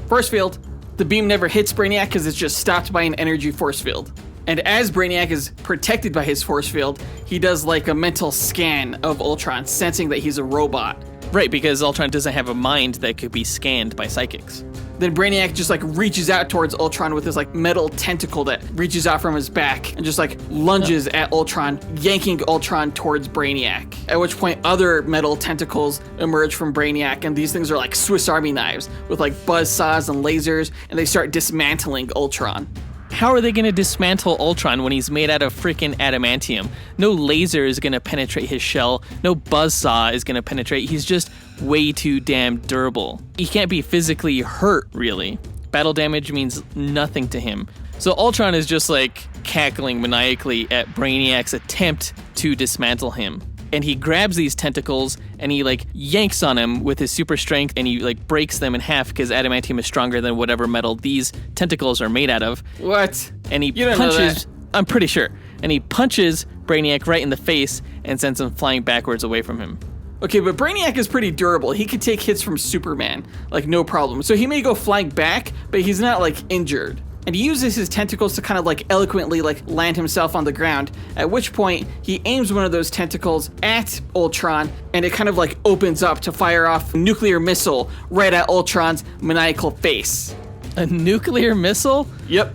Force field. The beam never hits Brainiac because it's just stopped by an energy force field. And as Brainiac is protected by his force field, he does like a mental scan of Ultron, sensing that he's a robot. Right, because Ultron doesn't have a mind that could be scanned by psychics. Then Brainiac just like reaches out towards Ultron with his like metal tentacle that reaches out from his back and just like lunges at Ultron, yanking Ultron towards Brainiac. At which point other metal tentacles emerge from Brainiac, and these things are like Swiss Army knives with like buzzsaws and lasers, and they start dismantling Ultron. How are they going to dismantle Ultron when he's made out of freaking adamantium? No laser is going to penetrate his shell. No buzzsaw is going to penetrate. He's just way too damn durable. He can't be physically hurt, really. Battle damage means nothing to him. So Ultron is just like cackling maniacally at Brainiac's attempt to dismantle him. And he grabs these tentacles and he like yanks on him with his super strength, and he like breaks them in half because adamantium is stronger than whatever metal these tentacles are made out of. What? And he You don't know punches, that. I'm pretty sure, and he punches Brainiac right in the face and sends him flying backwards away from him. Okay, but Brainiac is pretty durable. He could take hits from Superman, like no problem. So he may go flying back, but he's not like injured. And he uses his tentacles to kind of like eloquently like land himself on the ground, at which point he aims one of those tentacles at Ultron, and it kind of like opens up to fire off a nuclear missile right at Ultron's maniacal face. A nuclear missile? Yep.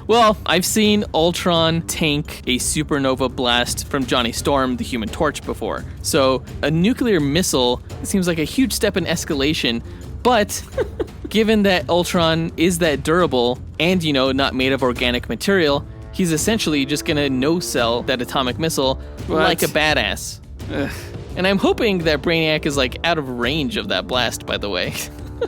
Well, I've seen Ultron tank a supernova blast from Johnny Storm, the Human Torch, before. So a nuclear missile seems like a huge step in escalation, but given that Ultron is that durable and, you know, not made of organic material, he's essentially just gonna no-sell that atomic missile like a badass. Ugh. And I'm hoping that Brainiac is like out of range of that blast, by the way.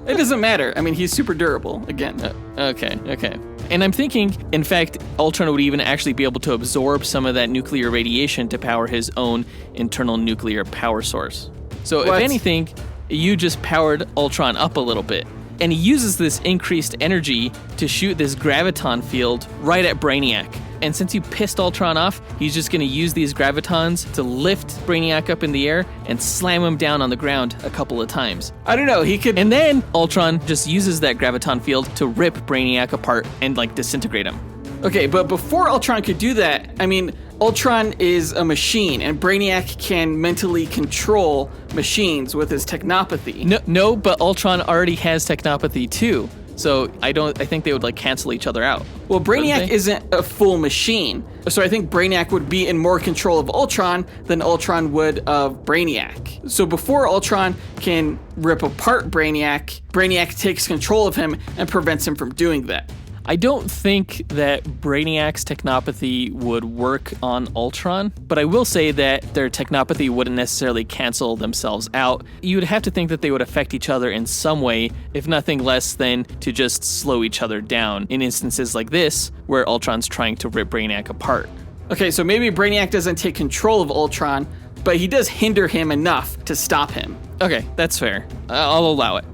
It doesn't matter. I mean, he's super durable, again. Okay. And I'm thinking, in fact, Ultron would even actually be able to absorb some of that nuclear radiation to power his own internal nuclear power source. So What? if anything, you just powered Ultron up a little bit. And he uses this increased energy to shoot this graviton field right at Brainiac. And since you pissed Ultron off, he's just going to use these gravitons to lift Brainiac up in the air and slam him down on the ground a couple of times. I don't know, he could... And then Ultron just uses that graviton field to rip Brainiac apart and like disintegrate him. Okay, but before Ultron could do that, I mean, Ultron is a machine, and Brainiac can mentally control machines with his technopathy. No, but Ultron already has technopathy too. So I think they would like cancel each other out. Well, Brainiac isn't a full machine. So I think Brainiac would be in more control of Ultron than Ultron would of Brainiac. So before Ultron can rip apart Brainiac, Brainiac takes control of him and prevents him from doing that. I don't think that Brainiac's technopathy would work on Ultron, but I will say that their technopathy wouldn't necessarily cancel themselves out. You would have to think that they would affect each other in some way, if nothing less than to just slow each other down in instances like this, where Ultron's trying to rip Brainiac apart. Okay, so maybe Brainiac doesn't take control of Ultron, but he does hinder him enough to stop him. Okay, that's fair. I'll allow it.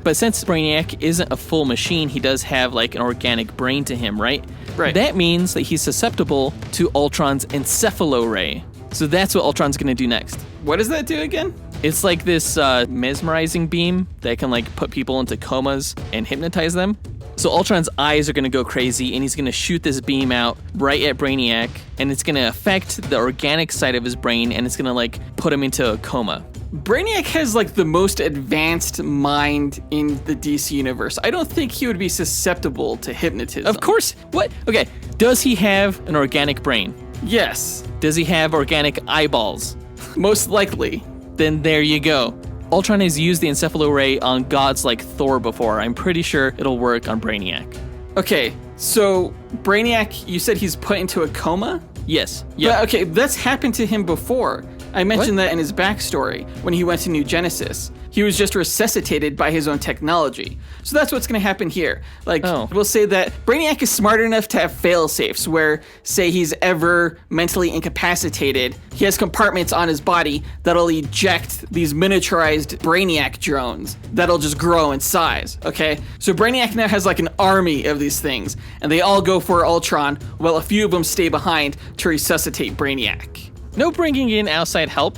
But since Brainiac isn't a full machine, he does have like an organic brain to him, right? Right. That means that he's susceptible to Ultron's encephalo-ray. So that's what Ultron's gonna do next. What does that do again? It's like this mesmerizing beam that can like put people into comas and hypnotize them. So Ultron's eyes are gonna go crazy and he's gonna shoot this beam out right at Brainiac, and it's gonna affect the organic side of his brain and it's gonna like put him into a coma. Brainiac has like the most advanced mind in the DC universe. I don't think he would be susceptible to hypnotism. Of course. What? Okay. Does he have an organic brain? Yes. Does he have organic eyeballs? Most likely. Then there you go. Ultron has used the encephalo-ray on gods like Thor before. I'm pretty sure it'll work on Brainiac. Okay, so Brainiac, you said he's put into a coma? Yes. Yeah. But, okay, that's happened to him before. I mentioned that in his backstory when he went to New Genesis. He was just resuscitated by his own technology. So that's what's going to happen here. Like, we'll say that Brainiac is smart enough to have fail-safes where, say he's ever mentally incapacitated, he has compartments on his body that'll eject these miniaturized Brainiac drones that'll just grow in size, okay? So Brainiac now has like an army of these things, and they all go for Ultron, while a few of them stay behind to resuscitate Brainiac. No bringing in outside help.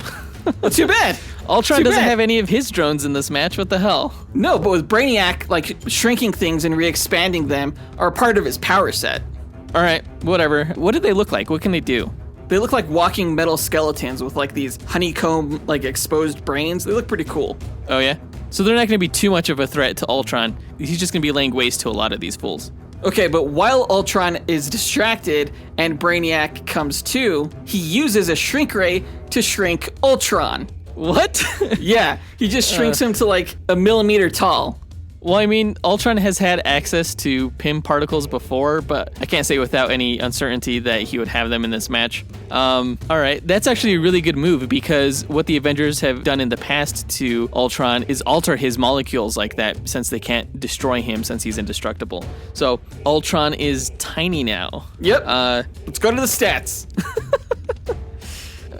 Well, too bad. Ultron doesn't have any of his drones in this match. What the hell? No, but with Brainiac, like, shrinking things and re-expanding them are part of his power set. All right, whatever. What do they look like? What can they do? They look like walking metal skeletons with, like, these honeycomb, like, exposed brains. They look pretty cool. Oh, yeah? So they're not going to be too much of a threat to Ultron. He's just going to be laying waste to a lot of these fools. Okay, but while Ultron is distracted and Brainiac comes to, he uses a shrink ray to shrink Ultron. What? Yeah, he just shrinks him to like a millimeter tall. Well, I mean, Ultron has had access to Pym particles before, but I can't say without any uncertainty that he would have them in this match. All right, that's actually a really good move because what the Avengers have done in the past to Ultron is alter his molecules like that since they can't destroy him since he's indestructible. So Ultron is tiny now. Yep. Let's go to the stats.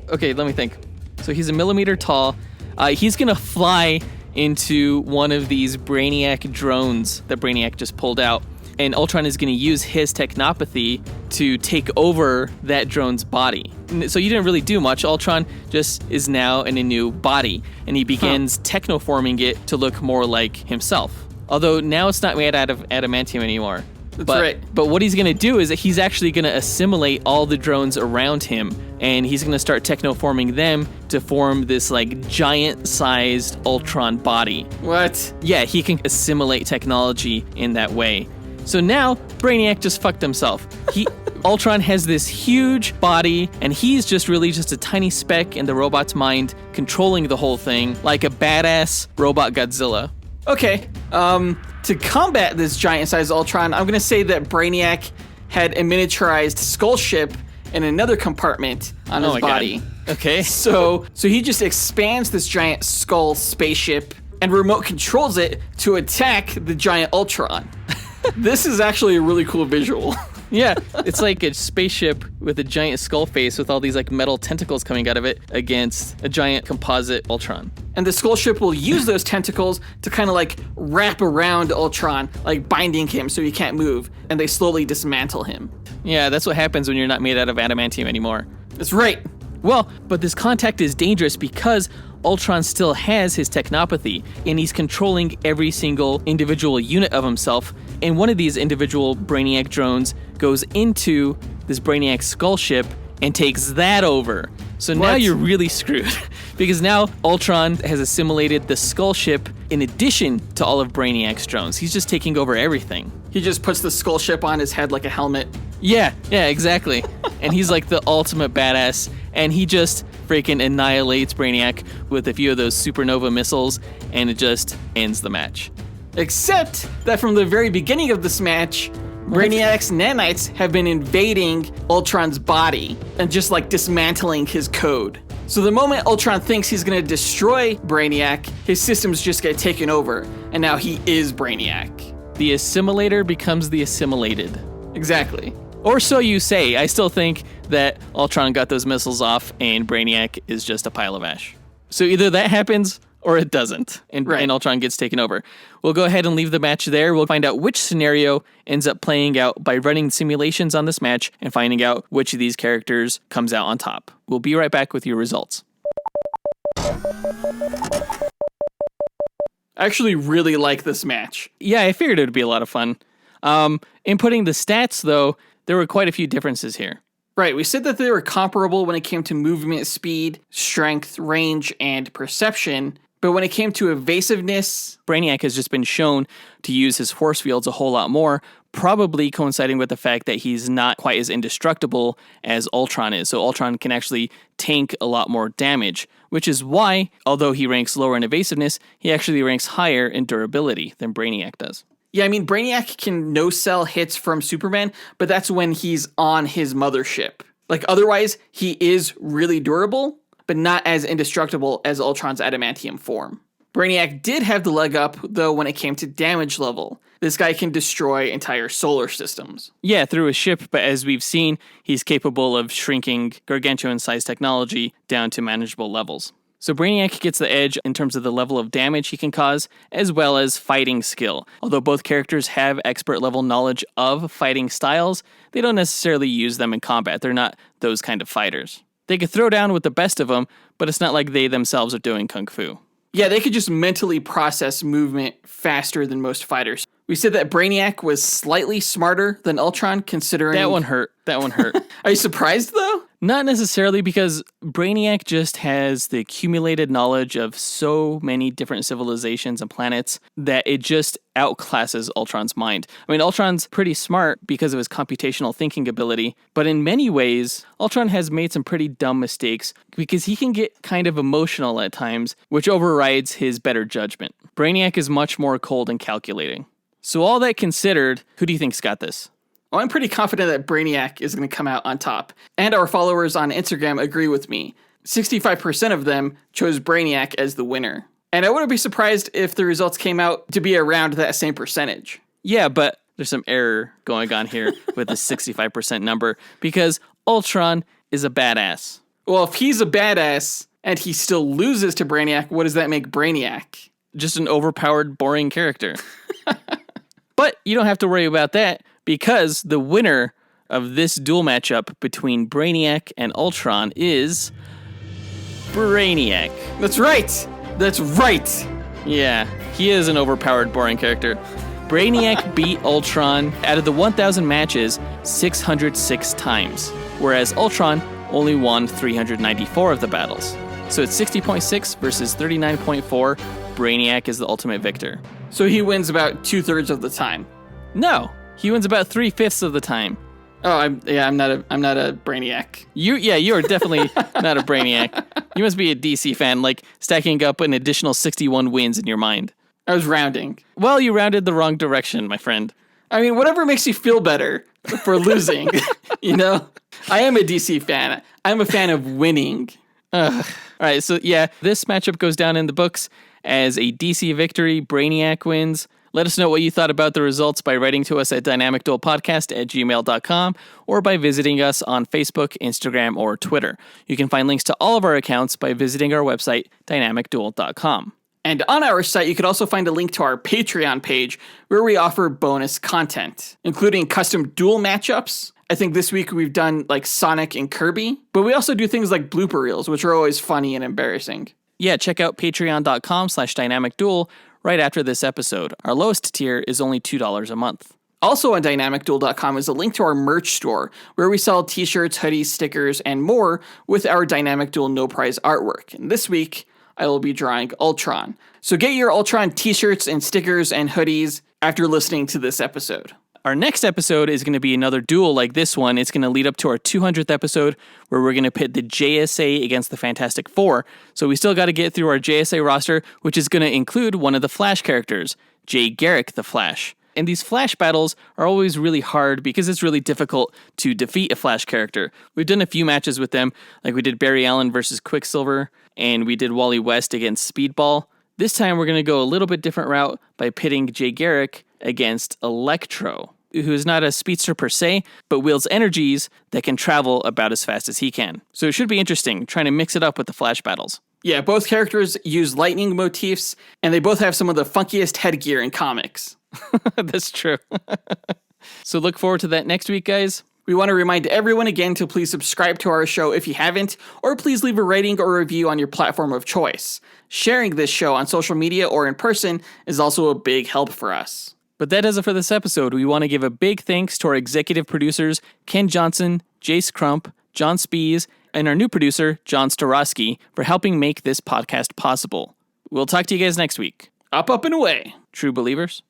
Okay, let me think. So he's a millimeter tall. He's gonna fly into one of these Brainiac drones that Brainiac just pulled out. And Ultron is going to use his technopathy to take over that drone's body. So you didn't really do much. Ultron just is now in a new body, and he begins technoforming it to look more like himself. Although now it's not made out of adamantium anymore. That's right. But what he's going to do is that he's actually going to assimilate all the drones around him, and he's going to start technoforming them to form this like giant-sized Ultron body. What? Yeah, he can assimilate technology in that way. So now Brainiac just fucked himself. Ultron has this huge body, and he's just really just a tiny speck in the robot's mind, controlling the whole thing like a badass robot Godzilla. Okay, to combat this giant-sized Ultron, I'm gonna say that Brainiac had a miniaturized skull ship in another compartment on his body. God. Okay. So he just expands this giant skull spaceship and remote controls it to attack the giant Ultron. This is actually a really cool visual. Yeah, it's like a spaceship with a giant skull face with all these like metal tentacles coming out of it against a giant composite Ultron. And the skull ship will use those tentacles to kind of like wrap around Ultron, like binding him so he can't move, and they slowly dismantle him. Yeah, that's what happens when you're not made out of adamantium anymore. That's right. Well, but this contact is dangerous because Ultron still has his technopathy, and he's controlling every single individual unit of himself, and one of these individual Brainiac drones goes into this Brainiac skull ship and takes that over. So now What? you're really screwed because now Ultron has assimilated the skull ship in addition to all of Brainiac's drones. He's just taking over everything. He just puts the skull ship on his head like a helmet. Yeah, exactly. And he's like the ultimate badass, and he just freaking annihilates Brainiac with a few of those supernova missiles, and it just ends the match. Except that from the very beginning of this match, Brainiac's nanites have been invading Ultron's body and just like dismantling his code. So the moment Ultron thinks he's going to destroy Brainiac, his systems just get taken over, and now he is Brainiac. The assimilator becomes the assimilated. Exactly. Or so you say. I still think that Ultron got those missiles off and Brainiac is just a pile of ash. So either that happens or it doesn't, and Ultron gets taken over. We'll go ahead and leave the match there. We'll find out which scenario ends up playing out by running simulations on this match and finding out which of these characters comes out on top. We'll be right back with your results. I actually really like this match. Yeah, I figured it would be a lot of fun. Inputting the stats, though, there were quite a few differences here. Right, we said that they were comparable when it came to movement speed, strength, range, and perception, but when it came to evasiveness, Brainiac has just been shown to use his force fields a whole lot more, probably coinciding with the fact that he's not quite as indestructible as Ultron is. So Ultron can actually tank a lot more damage, which is why, although he ranks lower in evasiveness, he actually ranks higher in durability than Brainiac does. Yeah, I mean, Brainiac can no-sell hits from Superman, but that's when he's on his mothership. Like, otherwise, he is really durable, but not as indestructible as Ultron's adamantium form. Brainiac did have the leg up, though, when it came to damage level. This guy can destroy entire solar systems. Yeah, through his ship, but as we've seen, he's capable of shrinking gargantuan-sized technology down to manageable levels. So Brainiac gets the edge in terms of the level of damage he can cause, as well as fighting skill. Although both characters have expert-level knowledge of fighting styles, they don't necessarily use them in combat. They're not those kind of fighters. They could throw down with the best of them, but it's not like they themselves are doing kung fu. Yeah, they could just mentally process movement faster than most fighters. We said that Brainiac was slightly smarter than Ultron, considering... That one hurt. Are you surprised, though? Not necessarily, because Brainiac just has the accumulated knowledge of so many different civilizations and planets that it just outclasses Ultron's mind. I mean, Ultron's pretty smart because of his computational thinking ability, but in many ways, Ultron has made some pretty dumb mistakes because he can get kind of emotional at times, which overrides his better judgment. Brainiac is much more cold and calculating. So all that considered, who do you think's got this? Well, I'm pretty confident that Brainiac is going to come out on top. And our followers on Instagram agree with me. 65% of them chose Brainiac as the winner. And I wouldn't be surprised if the results came out to be around that same percentage. Yeah, but there's some error going on here with the 65% number because Ultron is a badass. Well, if he's a badass and he still loses to Brainiac, what does that make Brainiac? Just an overpowered, boring character. But you don't have to worry about that because the winner of this duel matchup between Brainiac and Ultron is Brainiac. That's right. That's right. Yeah, he is an overpowered, boring character. Brainiac beat Ultron out of the 1,000 matches 606 times, whereas Ultron only won 394 of the battles. So it's 60.6 versus 39.4. Brainiac is the ultimate victor. So he wins about 2/3 of the time. No, he wins about 3/5 of the time. Oh, I'm not a Brainiac. You are definitely not a Brainiac. You must be a DC fan, like stacking up an additional 61 wins in your mind. I was rounding. Well, you rounded the wrong direction, my friend. I mean, whatever makes you feel better for losing, you know? I am a DC fan. I'm a fan of winning. All right, so yeah, this matchup goes down in the books as a DC victory. Brainiac wins. Let us know what you thought about the results by writing to us at dynamicduelpodcast@gmail.com or by visiting us on Facebook, Instagram, or Twitter. You can find links to all of our accounts by visiting our website, dynamicduel.com. And on our site, you can also find a link to our Patreon page where we offer bonus content, including custom duel matchups. I think this week we've done like Sonic and Kirby, but we also do things like blooper reels, which are always funny and embarrassing. Yeah, check out patreon.com/dynamicduel right after this episode. Our lowest tier is only $2 a month. Also on dynamicduel.com is a link to our merch store, where we sell t-shirts, hoodies, stickers, and more with our Dynamic Duel No Prize artwork. And this week, I will be drawing Ultron. So get your Ultron t-shirts and stickers and hoodies after listening to this episode. Our next episode is going to be another duel like this one. It's going to lead up to our 200th episode, where we're going to pit the JSA against the Fantastic Four. So we still got to get through our JSA roster, which is going to include one of the Flash characters, Jay Garrick the Flash. And these Flash battles are always really hard because it's really difficult to defeat a Flash character. We've done a few matches with them, like we did Barry Allen versus Quicksilver, and we did Wally West against Speedball. This time we're going to go a little bit different route by pitting Jay Garrick against Electro, who is not a speedster per se, but wields energies that can travel about as fast as he can. So it should be interesting, trying to mix it up with the Flash battles. Yeah, both characters use lightning motifs, and they both have some of the funkiest headgear in comics. That's true. So look forward to that next week, guys. We want to remind everyone again to please subscribe to our show if you haven't, or please leave a rating or review on your platform of choice. Sharing this show on social media or in person is also a big help for us. But that does it for this episode. We want to give a big thanks to our executive producers, Ken Johnson, Jace Crump, John Speas, and our new producer, John Starosky, for helping make this podcast possible. We'll talk to you guys next week. Up, and away. True believers.